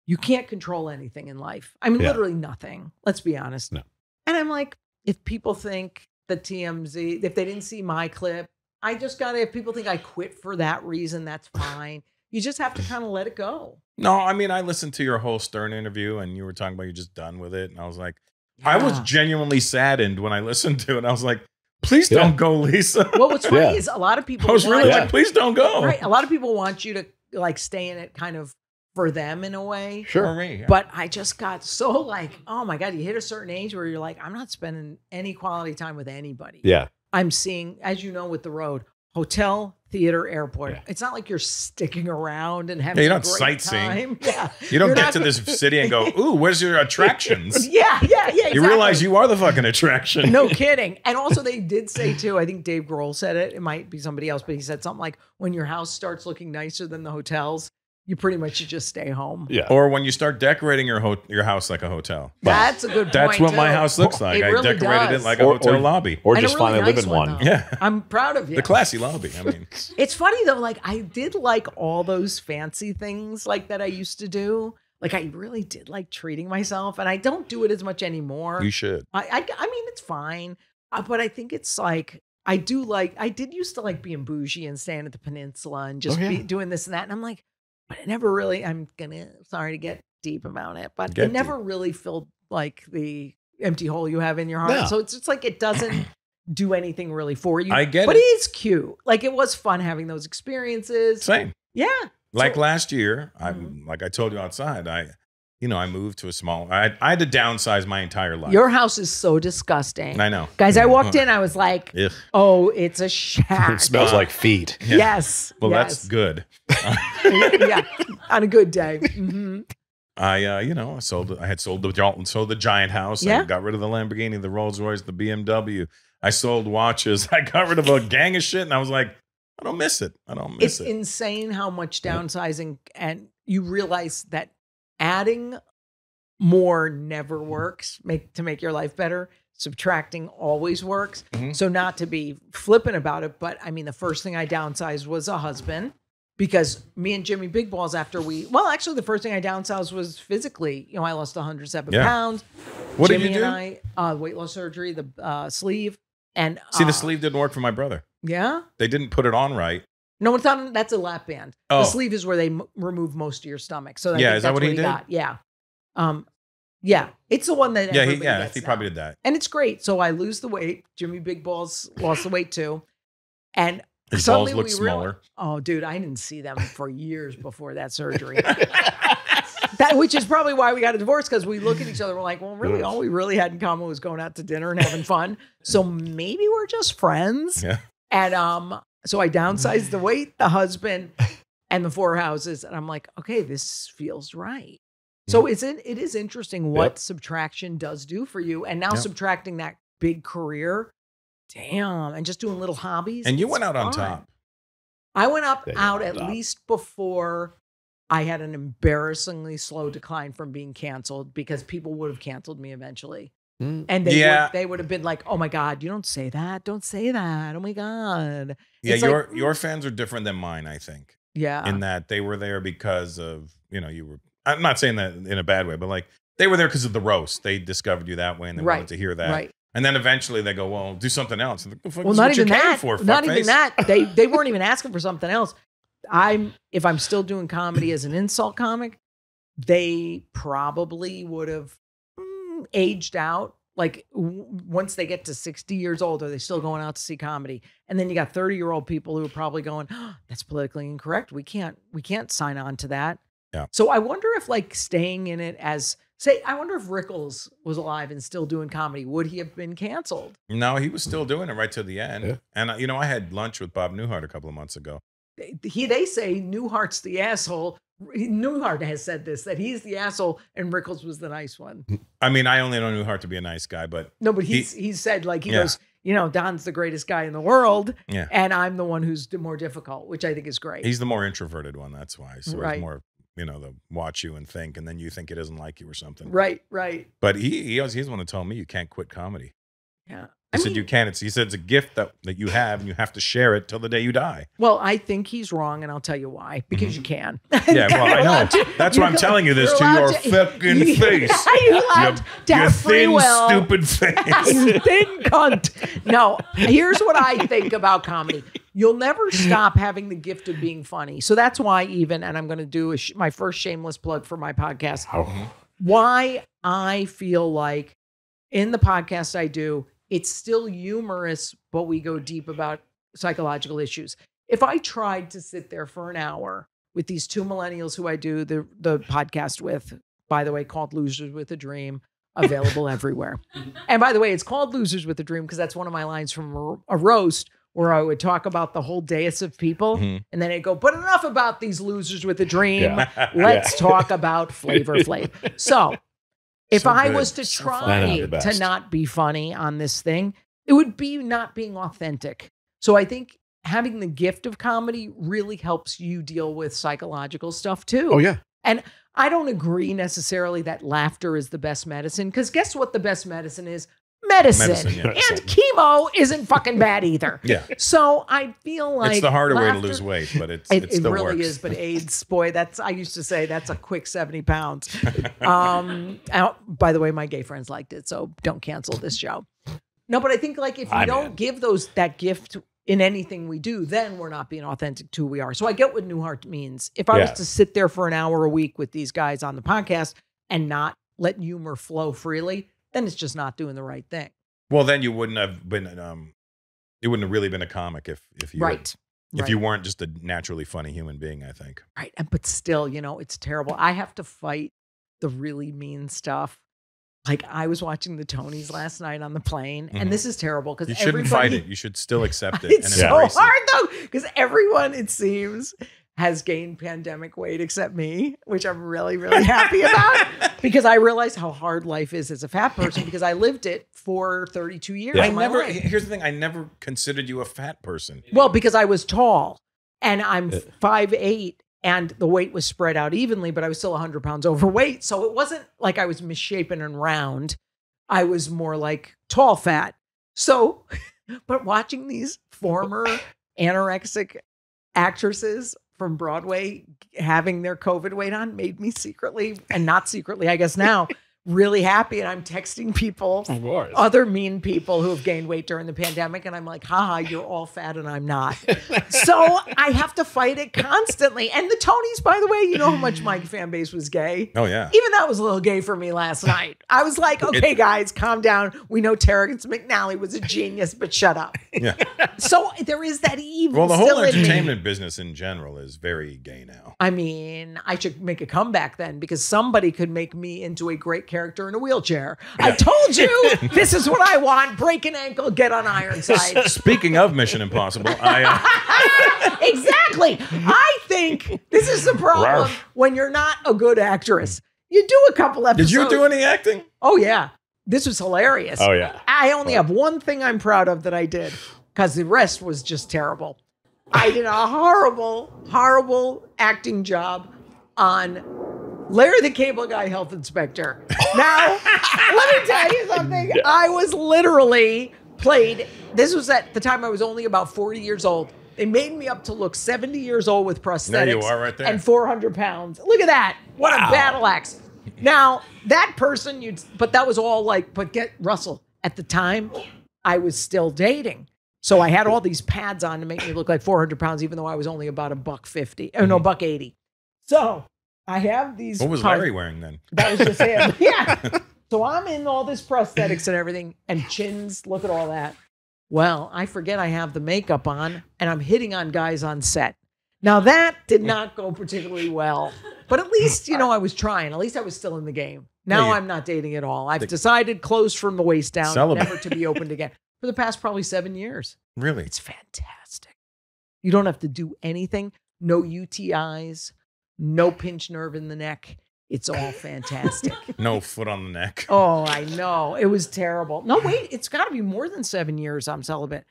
A: you can't control anything in life. I mean, literally nothing. Let's be honest.
D: No.
A: And I'm like, if people think the TMZ, if they didn't see my clip, if people think I quit for that reason, that's fine. You just have to kind of let it go.
C: No, I mean, I listened to your whole Stern interview and you were talking about you're just done with it. And I was like, I was genuinely saddened when I listened to it. I was like, please don't go, Lisa.
A: Well, what's funny is a lot of people
C: I was really
A: want-
C: like, please don't go.
A: Right. A lot of people want you to like stay in it kind of for them in a way.
C: For me.
A: But I just got so like, oh my God, you hit a certain age where you're like, I'm not spending any quality time with anybody.
D: Yeah.
A: I'm seeing, as you know, with the road, hotel, theater, airport.
D: Yeah.
A: It's not like you're sticking around and having
C: you're
A: a
C: not
A: great
C: sightseeing.
A: time. Yeah.
C: You don't
A: You're
C: get
A: not-
C: to this city and go, ooh, where's your attractions?
A: Yeah, exactly.
C: You realize you are the fucking attraction.
A: No kidding. And also they did say too, I think Dave Grohl said it. It might be somebody else, but he said something like, when your house starts looking nicer than the hotels, you pretty much should just stay home.
D: Yeah.
C: Or when you start decorating your house like a hotel.
A: That's a good point.
C: That's what my
A: too.
C: house looks like.
A: It
C: I
A: really
C: decorated
A: does.
C: it like a
D: Or-
C: hotel
D: or-
C: lobby.
D: Or
A: And
D: just
A: a really
D: finally live
A: nice
D: in
A: one,
D: one.
A: though.
C: Yeah.
A: I'm proud of you.
C: The classy lobby. I mean,
A: It's funny though, like I did like all those fancy things like that I used to do. Like I really did like treating myself, and I don't do it as much anymore.
C: you should.
A: I mean, it's fine, but I think it's like I did used to like being bougie and staying at the peninsula and just be doing this and that, and I'm like, but it never really. Sorry to get deep about it, but it never really filled like the empty hole you have in your heart.
D: No.
A: So it's just like it doesn't do anything really for you.
C: I get
A: but
C: it.
A: it is cute. Like it was fun having those experiences.
C: Same.
A: Yeah.
C: Like
A: So-
C: last year,
A: Mhm.
C: like I told you outside, I moved to a small. I had to downsize my entire life.
A: Your house is so disgusting.
C: I know,
A: Guys, I walked in, I was like,
C: Ugh.
A: oh, it's a shack.
D: It smells like feet.
A: Yes.
C: Well,
A: yes.
C: that's good.
A: Yeah, on a good day. Mm-hmm.
C: I had sold the giant house.
A: Yeah.
C: I got rid of the Lamborghini, the Rolls Royce, the BMW. I sold watches. I got rid of a gang of shit, and I was like, I don't miss it.
A: It's insane how much downsizing, and you realize that adding more never works to make your life better. Subtracting always works.
C: Mhm.
A: So not to be flippant about it, but I mean, the first thing I downsized was a husband, because me and Jimmy Big Balls, actually the first thing I downsized was physically. I lost 107 pounds.
C: What
A: Jimmy
C: did you do?
A: and I, weight loss surgery, the sleeve. And
C: See, the sleeve didn't work for my brother.
A: Yeah.
C: They didn't put it on right.
A: No, it's not. That's a lap band.
C: Oh.
A: The sleeve is where they remove most of your stomach. So I
C: Yeah,
A: think
C: is that
A: that's
C: what he did?
A: got. Yeah. Yeah. It's the one that everybody gets
C: he
A: now.
C: probably did that.
A: And it's great. So I lose the weight. Jimmy Big Balls lost the weight too. And
C: His
A: suddenly
C: balls look
A: we
C: smaller.
A: Oh, dude, I didn't see them for years before that surgery. Which is probably why we got a divorce, because we look at each other, we're like, well, really, all we really had in common was going out to dinner and having fun. So maybe we're just friends.
C: Yeah.
A: And so I downsized the weight, the husband, and the 4 houses. And I'm like, okay, this feels right. So it is interesting what subtraction does do for you. And now subtracting that big career, damn, and just doing little hobbies.
C: And you went out on
A: fun.
C: top.
A: I went out
D: on
A: at
D: top.
A: least before I had an embarrassingly slow decline from being canceled, because people would have canceled me eventually. And they would have been like, oh my God, you don't say that. Don't say that. Oh my God.
C: Yeah,
A: It's
C: your fans are different than mine, I think.
A: Yeah.
C: In that they were there because of, you were, I'm not saying that in a bad way, but like they were there because of the roast. They discovered you that way and they wanted to hear that.
A: Right.
C: And then eventually they go, well, do something else. And the fuck
A: Well,
C: is
A: not
C: what you
A: even
C: came
A: that.
C: for,
A: Not
C: fuckface?
A: even that. They weren't even asking for something else. If I'm still doing comedy as an insult comic, they probably would have aged out. Like once they get to 60 years old, are they still going out to see comedy? And then you got 30-year-old people who are probably going, oh, that's politically incorrect. We can't sign on to that.
C: Yeah.
A: So I wonder if like staying in it I wonder if Rickles was alive and still doing comedy, would he have been canceled?
C: No, he was still doing it right to the end.
D: Yeah.
C: And, I had lunch with Bob Newhart a couple of months ago.
A: They say Newhart's the asshole. Newhart has said this, that he's the asshole and Rickles was the nice one.
C: I mean, I only know Newhart to be a nice guy, but
A: No, but he said, like, he goes, Don's the greatest guy in the world, and I'm the one who's more difficult, which I think is great.
C: he's the more introverted one. That's why. So
A: Right.
C: he's more, the watch you and think, and then you think he doesn't like you or something.
A: Right.
C: But he's the one who told me you can't quit comedy.
A: Yeah.
C: He said you can. He said it's a gift that you have, and you have to share it till the day you die.
A: Well, I think he's wrong, and I'll tell you why. Because you can.
C: Yeah, well, I know. That's why I'm telling you this to your fucking face.
A: You're allowed to
C: Your
A: have free
C: thin,
A: will.
C: stupid face.
A: You thin cunt. No, here's what I think about comedy. You'll never stop having the gift of being funny. So that's why and I'm going to do my first shameless plug for my podcast. Why I feel like in the podcast I do, it's still humorous, but we go deep about psychological issues. If I tried to sit there for an hour with these 2 millennials who I do the podcast with, by the way, called Losers with a Dream, available everywhere. And by the way, it's called Losers with a Dream because that's one of my lines from a roast where I would talk about the whole dais of people. And then I'd go, but enough about these losers with a dream.
C: Yeah.
A: Let's talk about Flavor Flav. So if
C: So
A: I
C: good.
A: was to
C: So
A: try
D: funny. The best.
A: to not be funny on this thing, it would be not being authentic. So I think having the gift of comedy really helps you deal with psychological stuff too.
D: Oh, yeah.
A: And I don't agree necessarily that laughter is the best medicine, because guess what the best medicine is? Medicine.
C: Yeah.
A: And chemo isn't fucking bad either.
C: Yeah.
A: So I feel like
C: It's the harder way to
A: laughter-
C: lose weight, but it
A: it
C: still
A: really
C: works.
A: is, but AIDS, boy, I used to say that's a quick 70 pounds. By the way, my gay friends liked it, so don't cancel this show. No, but I think like if you don't give that gift in anything we do, then we're not being authentic to who we are. So I get what Newhart means. If I was to sit there for an hour a week with these guys on the podcast and not let humor flow freely, then it's just not doing the right thing.
C: Well, then you wouldn't have been. You wouldn't have really been a comic if you if you weren't just a naturally funny human being. I think.
A: Right. But still, it's terrible. I have to fight the really mean stuff. Like I was watching the Tonys last night on the plane, and this is terrible because
C: You shouldn't fight it. You should still accept it.
A: It's
C: and
A: so
C: embrace
A: hard though, because everyone, it seems, has gained pandemic weight except me, which I'm really, really happy about because I realize how hard life is as a fat person because I lived it for 32 years.
C: I
A: of my
C: never.
A: life.
C: Here's the thing. I never considered you a fat person.
A: Well, because I was tall and I'm 5'8", and the weight was spread out evenly, but I was still 100 pounds overweight. So it wasn't like I was misshapen and round. I was more like tall fat. So, but watching these former anorexic actresses from Broadway having their COVID weight on made me secretly, and not secretly, I guess now, really happy. And I'm texting people,
D: Of course.
A: other mean people who have gained weight during the pandemic. And I'm like, haha, you're all fat and I'm not. So I have to fight it constantly. And the Tonys, by the way, you know how much my fan base was gay?
C: Oh yeah.
A: Even that was a little gay for me last night. I was like, okay, guys, calm down. We know Terrence McNally was a genius, but shut up.
C: Yeah.
A: So there is that evil
C: Well, the whole
A: still in me.
C: entertainment business in general is very gay now.
A: I mean, I should make a comeback then because somebody could make me into a great character in a wheelchair. I told you, this is what I want. Break an ankle, get on Ironside.
C: Speaking of Mission Impossible,
A: Exactly. I think this is the problem
C: Rawr.
A: when you're not a good actress. You do a couple episodes.
C: did you do any acting?
A: Oh, yeah. This was hilarious.
D: Oh, yeah.
A: I only have one thing I'm proud of that I did because the rest was just terrible. I did a horrible, horrible acting job on Larry the Cable Guy Health Inspector. Now, let me tell you something. I was literally played, this was at the time I was only about 40 years old. They made me up to look 70 years old with prosthetics.
C: There you are right there.
A: And 400 pounds. Look at that. What a battle axe. Now, that person, but that was all like, but get Russell, at the time, I was still dating. So I had all these pads on to make me look like 400 pounds, even though I was only about $150. Oh, no, $180. So I have these.
C: What was Larry wearing then?
A: That was just him. Yeah. So I'm in all this prosthetics and everything and chins. Look at all that. Well, I forget I have the makeup on and I'm hitting on guys on set. Now that did not go particularly well, but at least, I was trying. At least I was still in the game. Now I'm not dating at all. I've decided closed from the waist down, never to be opened again for the past probably 7 years.
C: Really?
A: It's fantastic. You don't have to do anything. No UTIs, no pinched nerve in the neck. It's all fantastic.
C: No foot on the neck.
A: Oh, I know. It was terrible. No, wait, it's got to be more than 7 years I'm celibate.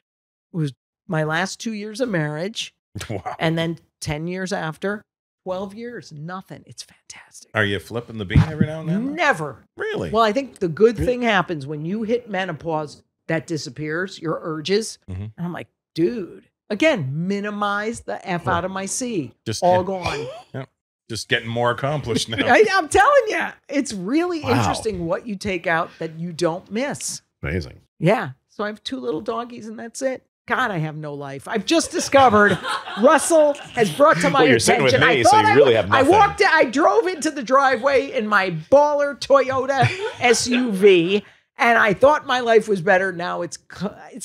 A: It was my last 2 years of marriage.
C: Wow.
A: And then 10 years after, 12 years, nothing. It's fantastic.
C: Are you flipping the bean every now and then?
A: Never.
C: Really?
A: Well, I think the good thing happens when you hit menopause, that disappears, your urges.
C: Mm-hmm.
A: And I'm like, dude, again, minimize the F out of my C.
C: Just
A: all gone.
C: Yep. Just getting more accomplished now.
A: I'm telling you, it's really
D: Wow.
A: interesting what you take out that you don't miss.
D: Amazing.
A: Yeah. So I have 2 little doggies and that's it. God, I have no life. I've just discovered Russell has brought to my
D: Well, you're
A: attention.
D: sitting with me,
A: I
D: so
A: thought
D: you really have nothing.
A: I drove into the driveway in my baller Toyota SUV, and I thought my life was better. Now it's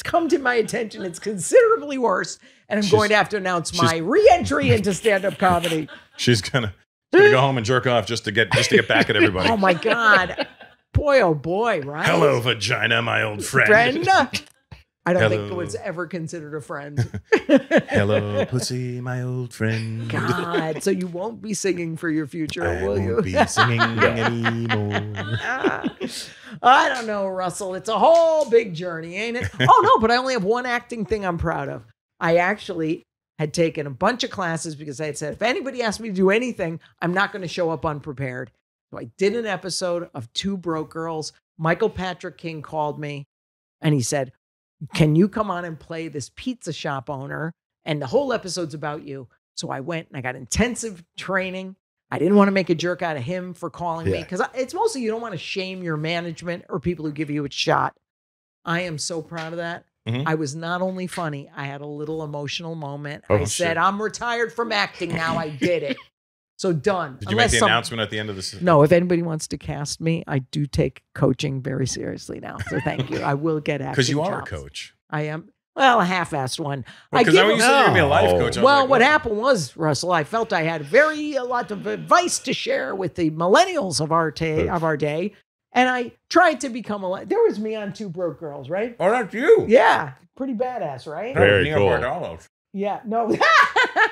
A: come to my attention. It's considerably worse, and I'm going to have to announce my re-entry into stand-up comedy.
C: She's gonna go home and jerk off just to get back at everybody.
A: Oh my God, boy, oh boy, right?
C: Hello, vagina, my old friend.
A: Friend. I don't think it
C: Hello.
A: was ever considered a friend.
C: Hello, pussy, my old friend.
A: God, so you won't be singing for your future,
C: I
A: will you?
C: won't be singing anymore.
A: I don't know, Russell. It's a whole big journey, ain't it? Oh, no, but I only have one acting thing I'm proud of. I actually had taken a bunch of classes because I had said, if anybody asks me to do anything, I'm not going to show up unprepared. So I did an episode of Two Broke Girls. Michael Patrick King called me and he said, can you come on and play this pizza shop owner? And the whole episode's about you. So I went and I got intensive training. I didn't want to make a jerk out of him for calling me because it's mostly you don't want to shame your management or people who give you a shot. I am so proud of that.
C: Mhm.
A: I was not only funny, I had a little emotional moment.
C: Oh,
A: I said,
C: shit.
A: I'm retired from acting now. I did it. So done.
C: Did you make the announcement at the end of this?
A: No, if anybody wants to cast me, I do take coaching very seriously now. So thank you. I will get acting
C: Because you are
A: jobs.
C: a coach.
A: I am. Well, a half-assed one.
C: Because when you said you're going to be a life coach, I was
A: Well,
C: like,
A: what happened was, Russell, I felt I had a lot of advice to share with the millennials of our day. And I tried to become there was me on Two Broke Girls, right?
C: Oh, that's you.
A: Yeah. Pretty badass, right?
C: That was
D: Very
C: Nia
D: cool.
C: Bardoloff.
A: Yeah. No.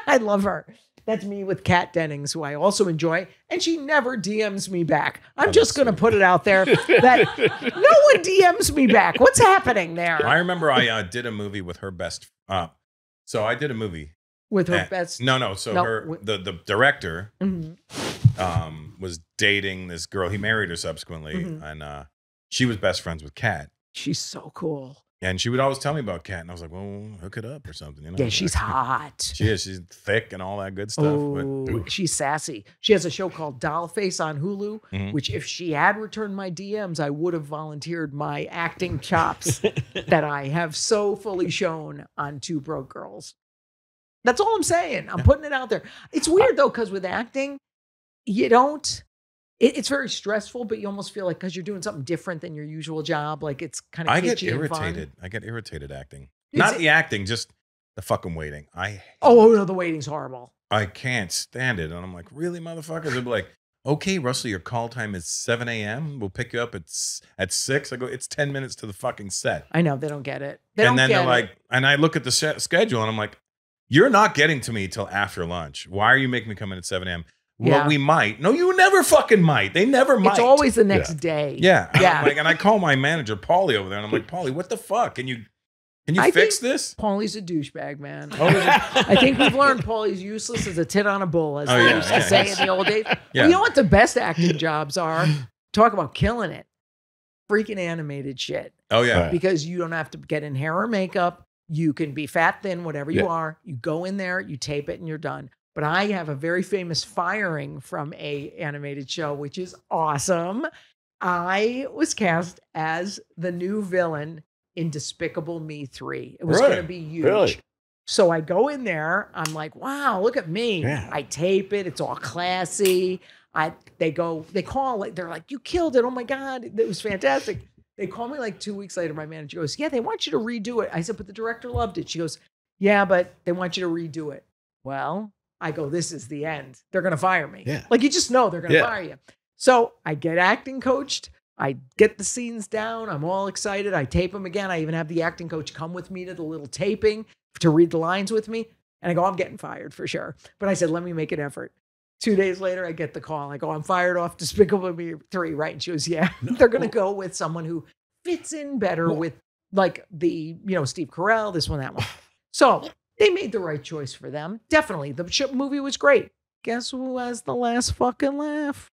A: I love her. That's me with Kat Dennings, who I also enjoy, and she never DMs me back. I'm just going to put it out there that no one DMs me back. What's happening there?
C: I remember I did a movie with her best. So I did a movie
A: With her best.
C: No. So the director was dating this girl. He married her subsequently, and she was best friends with Kat.
A: She's so cool.
C: And she would always tell me about Kat, and I was like, "Well, hook it up or something." You know?
A: Yeah, she's hot.
C: She is. She's thick and all that good stuff.
A: Oh, she's sassy. She has a show called Dollface on Hulu, which if she had returned my DMs, I would have volunteered my acting chops that I have so fully shown on Two Broke Girls. That's all I'm saying. I'm putting it out there. It's weird though, because with acting, you don't. It's very stressful, but you almost feel like because you're doing something different than your usual job, like it's kind of.
C: I get irritated. I get irritated acting. Not the acting, just the fucking waiting.
A: Oh no, the waiting's horrible.
C: I can't stand it, and I'm like, really, motherfuckers? They'll be like, okay, Russell, your call time is 7 a.m. We'll pick you up at 6. I go, it's 10 minutes to the fucking set.
A: I know they don't get it.
C: And then they're like, and I look at the schedule, and I'm like, you're not getting to me till after lunch. Why are you making me come in at 7 a.m.? Well, we might. No, you never fucking might. They never might.
A: It's always the next day.
C: Yeah. And I call my manager, Paulie, over there, and I'm like, Paulie, what the fuck? Can you fix this?
A: Paulie's a douchebag, man.
C: Oh,
A: I think we've learned Paulie's useless as a tit on a bull, as they used to say in the old days.
C: Yeah.
A: Well, you know what the best acting jobs are? Talk about killing it. Freaking animated shit.
C: Oh, yeah.
A: Because you don't have to get in hair or makeup. You can be fat, thin, whatever you are. You go in there, you tape it, and you're done. But I have a very famous firing from a animated show, which is awesome. I was cast as the new villain in Despicable Me 3. It was going to be huge. Really? So I go in there. I'm like, wow, look at me. Yeah. I tape it. It's all classy. They're like, you killed it. Oh my God. It was fantastic. They call me like 2 weeks later. My manager goes, yeah, they want you to redo it. I said, but the director loved it. She goes, yeah, but they want you to redo it. Well, I go, this is the end. They're going to fire me. Yeah. Like, you just know they're going to fire you. So I get acting coached. I get the scenes down. I'm all excited. I tape them again. I even have the acting coach come with me to the little taping to read the lines with me. And I go, I'm getting fired for sure. But I said, let me make an effort. 2 days later, I get the call. I go, I'm fired off Despicable Me 3, right? And she goes, yeah. They're going to go with someone who fits in better with like the, Steve Carell, this one, that one. So they made the right choice for them. Definitely. The movie was great. Guess who has the last fucking laugh?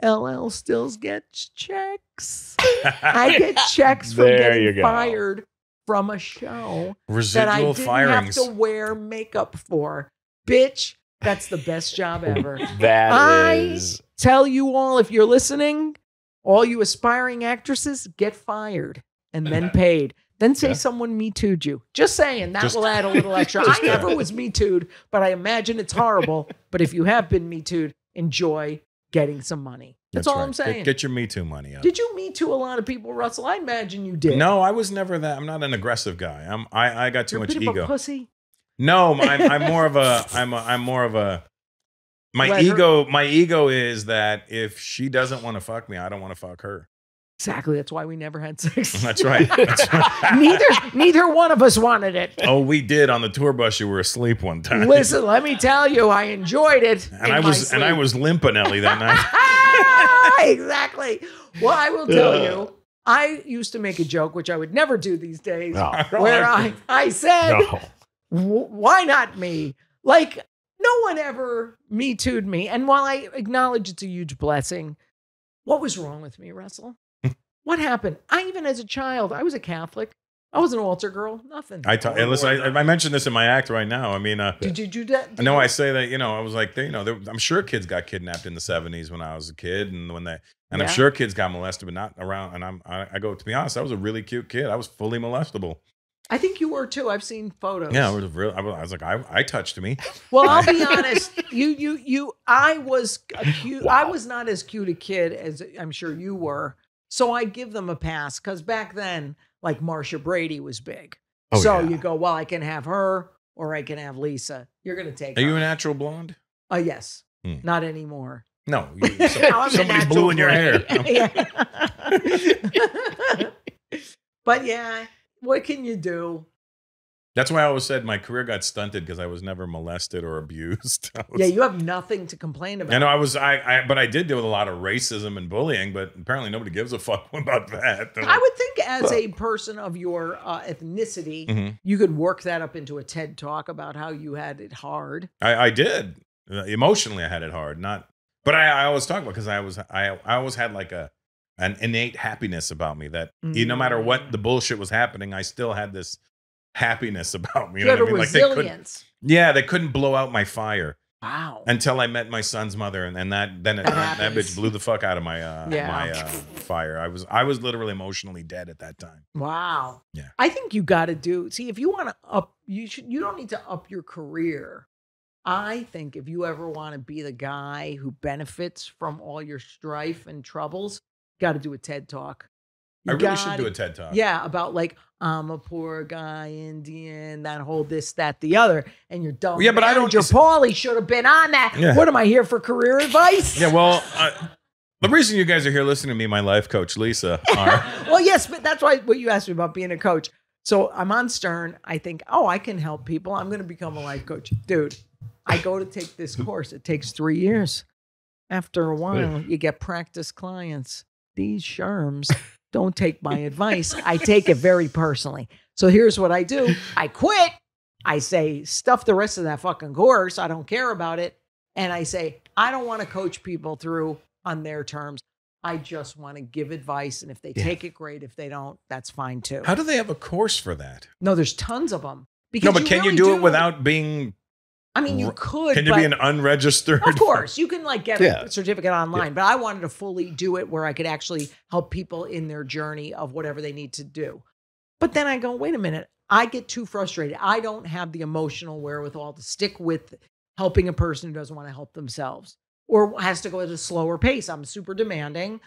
A: LL still gets checks. I get checks from getting fired from a show that I didn't have to wear makeup for. Bitch, that's the best job ever. I tell you all, if you're listening, all you aspiring actresses, get fired and then paid. Then say someone Me Too'd you. Just saying, that will add a little extra. I never was Me Too'd, but I imagine it's horrible. But if you have been Me Too'd, enjoy getting some money. That's all I'm saying.
C: Get your Me Too money up.
A: Did you Me Too a lot of people, Russell? I imagine you did.
C: No, I was never that. I'm not an aggressive guy. I got too much ego.
A: Of a pussy?
C: No, I'm more of a. My ego is that if she doesn't want to fuck me, I don't want to fuck her.
A: Exactly. That's why we never had sex.
C: That's right.
A: Neither one of us wanted it.
C: Oh, we did on the tour bus. You were asleep one time.
A: Listen, let me tell you, I enjoyed it.
C: And I was Lampanelli that night.
A: Exactly. Well, I will tell you, I used to make a joke, which I would never do these days, where I said, why not me? Like, no one ever Me Too'd me. And while I acknowledge it's a huge blessing, what was wrong with me, Russell? What happened? Even as a child, I was a Catholic. I was an altar girl. Nothing.
C: Listen, I mentioned this in my act right now. I mean,
A: did you do that?
C: No, I say that. I was like, I'm sure kids got kidnapped in the '70s when I was a kid, and I'm sure kids got molested, but not around. And I go, to be honest, I was a really cute kid. I was fully molestable.
A: I think you were too. I've seen photos.
C: Yeah, I was like, I touched me.
A: Well, I'll be honest. I was cute. I was not as cute a kid as I'm sure you were. So I give them a pass because back then, like Marsha Brady was big. You go, well, I can have her or I can have Lisa. You're going to take her.
C: Are you a natural blonde?
A: Yes. Not anymore.
C: No. Somebody blew in your hair.
A: But yeah, what can you do?
C: That's why I always said my career got stunted because I was never molested or abused.
A: Yeah, you have nothing to complain about.
C: I know but I did deal with a lot of racism and bullying, but apparently nobody gives a fuck about that.
A: I would think as a person of your ethnicity, you could work that up into a TED talk about how you had it hard.
C: I did. Emotionally, I had it hard. But I always talk about because I always had like an innate happiness about me that no matter what the bullshit was happening, I still had this happiness about me.
A: You had a
C: what I mean?
A: resilience.
C: They couldn't blow out my fire.
A: Wow.
C: Until I met my son's mother, and that bitch blew the fuck out of my fire. I was literally emotionally dead at that time.
A: Wow.
C: Yeah.
A: I think you got to see if you want to up. You don't need to up your career. I think if you ever want to be the guy who benefits from all your strife and troubles, you got to do a TED talk.
C: I really should do a TED talk.
A: Yeah, about like I'm a poor guy, Indian, that whole this, that, the other, and you're dumb.
C: Yeah, but I don't.
A: Your Paulie should have been on that. Yeah. What am I here for? Career advice?
C: Yeah, well, the reason you guys are here listening to me, my life coach Lisa.
A: Well, yes, but that's why what you asked me about being a coach. So I'm on Stern. I think, I can help people. I'm going to become a life coach, dude. I go to take this course. It takes 3 years. After a while, you get practice clients. These sherms don't take my advice. I take it very personally. So here's what I do. I quit. I say, stuff the rest of that fucking course. I don't care about it. And I say, I don't want to coach people through on their terms. I just want to give advice. And if they take it, great. If they don't, that's fine too.
C: How do they have a course for that?
A: No, there's tons of them.
C: No, but can you do it without being...
A: I mean, you could.
C: Can you be an unregistered?
A: Of course. You can like get a certificate online, but I wanted to fully do it where I could actually help people in their journey of whatever they need to do. But then I go, wait a minute. I get too frustrated. I don't have the emotional wherewithal to stick with helping a person who doesn't want to help themselves or has to go at a slower pace. I'm super demanding.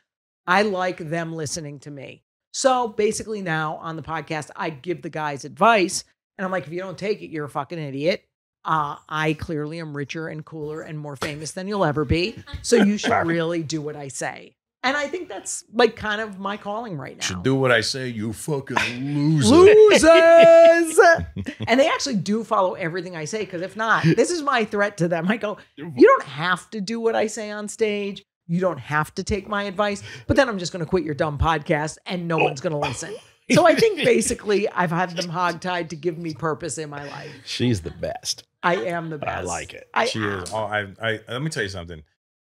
A: I like them listening to me. So basically now on the podcast, I give the guys advice and I'm like, if you don't take it, you're a fucking idiot. I clearly am richer and cooler and more famous than you'll ever be. So you should really do what I say. And I think that's like kind of my calling right now.
C: Should do what I say, you fucking loser.
A: Losers! And they actually do follow everything I say, because if not, this is my threat to them. I go, you don't have to do what I say on stage. You don't have to take my advice. But then I'm just going to quit your dumb podcast and no one's going to listen. So I think basically I've had them hogtied to give me purpose in my life.
D: She's the best.
A: I am the best.
D: I like it.
C: She is. Let me tell you something.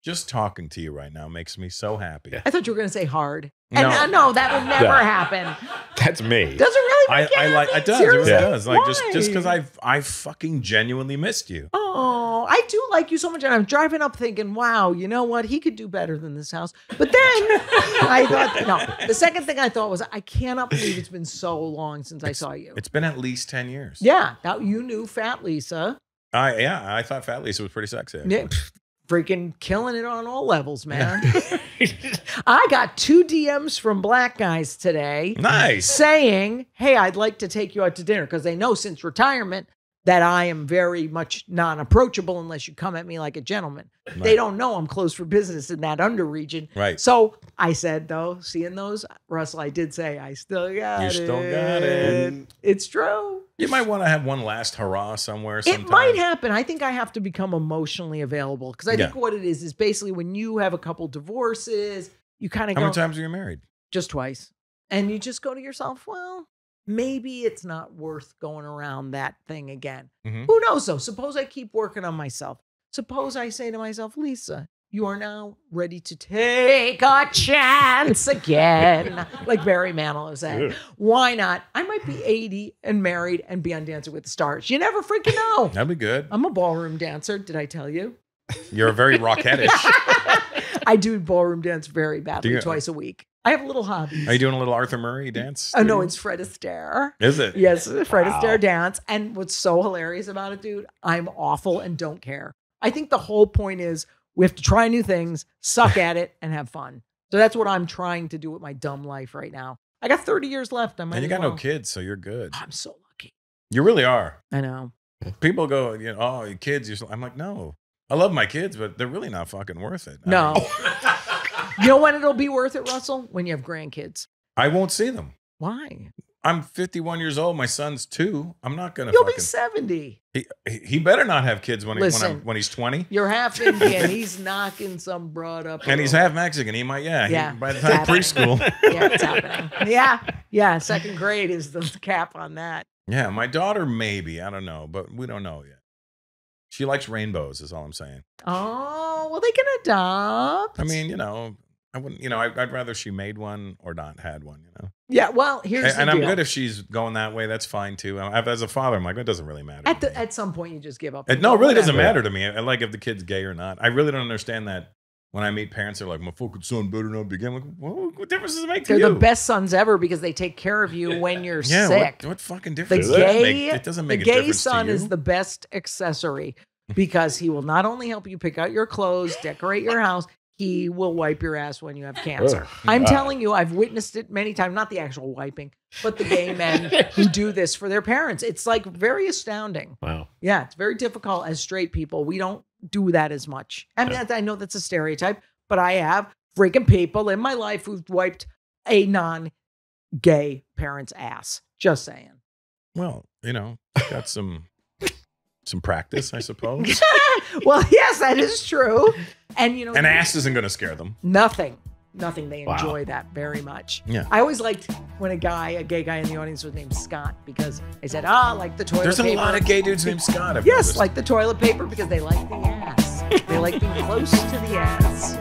C: Just talking to you right now makes me so happy.
A: I thought you were going to say hard. And no, that would never happen.
D: That's me.
A: Does it really make you happy?
C: It does.
A: Seriously?
C: It really does. Like
A: Why?
C: just because I fucking genuinely missed you.
A: Oh, I do like you so much. And I'm driving up thinking, wow, you know what? He could do better than this house. But then I thought, no. The second thing I thought was, I cannot believe it's been so long since I saw you.
C: It's been at least 10 years.
A: Yeah. That you knew Fat Lisa.
C: I thought Fat Lisa was pretty sexy.
A: Yeah, freaking killing it on all levels, man. I got 2 DMs from black guys today.
C: Nice.
A: Saying, hey, I'd like to take you out to dinner, because they know since retirement that I am very much non-approachable unless you come at me like a gentleman. Right. They don't know I'm closed for business in that under region.
C: Right.
A: So I said, though, seeing those, Russell, I did say, I still got it.
C: You still got it.
A: It's true.
C: You might want to have one last hurrah somewhere sometime.
A: It might happen. I think I have to become emotionally available, because I think what it is basically when you have a couple divorces, you kind of go.
C: How many times are you married?
A: Just twice. And you just go to yourself, well, maybe it's not worth going around that thing again. Mm-hmm. Who knows though? Suppose I keep working on myself. Suppose I say to myself, Lisa, you are now ready to take a chance again. Like Barry Manilow said. Why not? I might be 80 and married and be on Dancing with the Stars. You never freaking know.
C: That'd be good.
A: I'm a ballroom dancer. Did I tell you?
C: You're very rocketish.
A: I do ballroom dance very badly twice a week. I have little hobbies.
C: Are you doing a little Arthur Murray dance?
A: Oh, no, it's Fred Astaire.
C: Is it?
A: Yes, Fred Astaire dance. And what's so hilarious about it, dude, I'm awful and don't care. I think the whole point is we have to try new things, suck at it, and have fun. So that's what I'm trying to do with my dumb life right now. I got 30 years left. And
C: you got no kids, so you're good.
A: I'm so lucky.
C: You really are.
A: I know.
C: People go, oh, your kids. I'm like, no. I love my kids, but they're really not fucking worth it.
A: No. You know when it'll be worth it, Russell? When you have grandkids.
C: I won't see them.
A: Why?
C: I'm 51 years old. My son's 2. I'm not gonna.
A: You'll
C: fucking,
A: be 70.
C: He better not have kids when
A: Listen.
C: when he's 20.
A: You're half Indian. He's knocking some broad up.
C: And he's half Mexican. He might,
A: Yeah,
C: by the
A: it's
C: time
A: happening.
C: preschool.
A: Yeah, it's happening. Yeah. Second grade is the cap on that.
C: Yeah, my daughter maybe. I don't know, but we don't know yet. She likes rainbows, is all I'm saying.
A: Oh, well, they can adopt.
C: I mean, I wouldn't, I'd rather she made one or not had one,
A: Yeah, well, here's
C: And
A: the
C: I'm
A: deal.
C: good if she's going that way. That's fine too. As a father, I'm like, it doesn't really matter.
A: At some point, you just give up.
C: No, it really doesn't
A: Whatever.
C: matter to me. I like if the kid's gay or not. I really don't understand that. When I meet parents, they're like, my fucking son better not begin. Like, what difference does it make to
A: They're
C: you?
A: the best sons ever because they take care of you when you're
C: Yeah,
A: sick.
C: what fucking
A: The
C: difference does that
A: gay,
C: make? It doesn't make
A: the
C: a
A: gay
C: difference
A: son
C: to you.
A: is the best accessory because he will not only help you pick out your clothes, decorate your house, he will wipe your ass when you have cancer. I'm telling you, I've witnessed it many times, not the actual wiping, but the gay men who do this for their parents. It's like very astounding.
D: Wow.
A: Yeah, it's very difficult as straight people. We don't do that as much. I mean, I know that's a stereotype, but I have freaking people in my life who've wiped a non-gay parent's ass. Just saying.
C: Well, got some practice, I suppose.
A: Well, yes, that is true. And
C: An ass isn't going to scare them.
A: Nothing. They
D: Wow.
A: enjoy that very much.
C: Yeah.
A: I always liked when a gay guy in the audience was named Scott because I said, like the toilet
C: There's
A: paper.
C: a lot of gay dudes named Scott. I've
A: Yes,
C: noticed.
A: like the toilet paper because they like the ass. They like being close to the ass.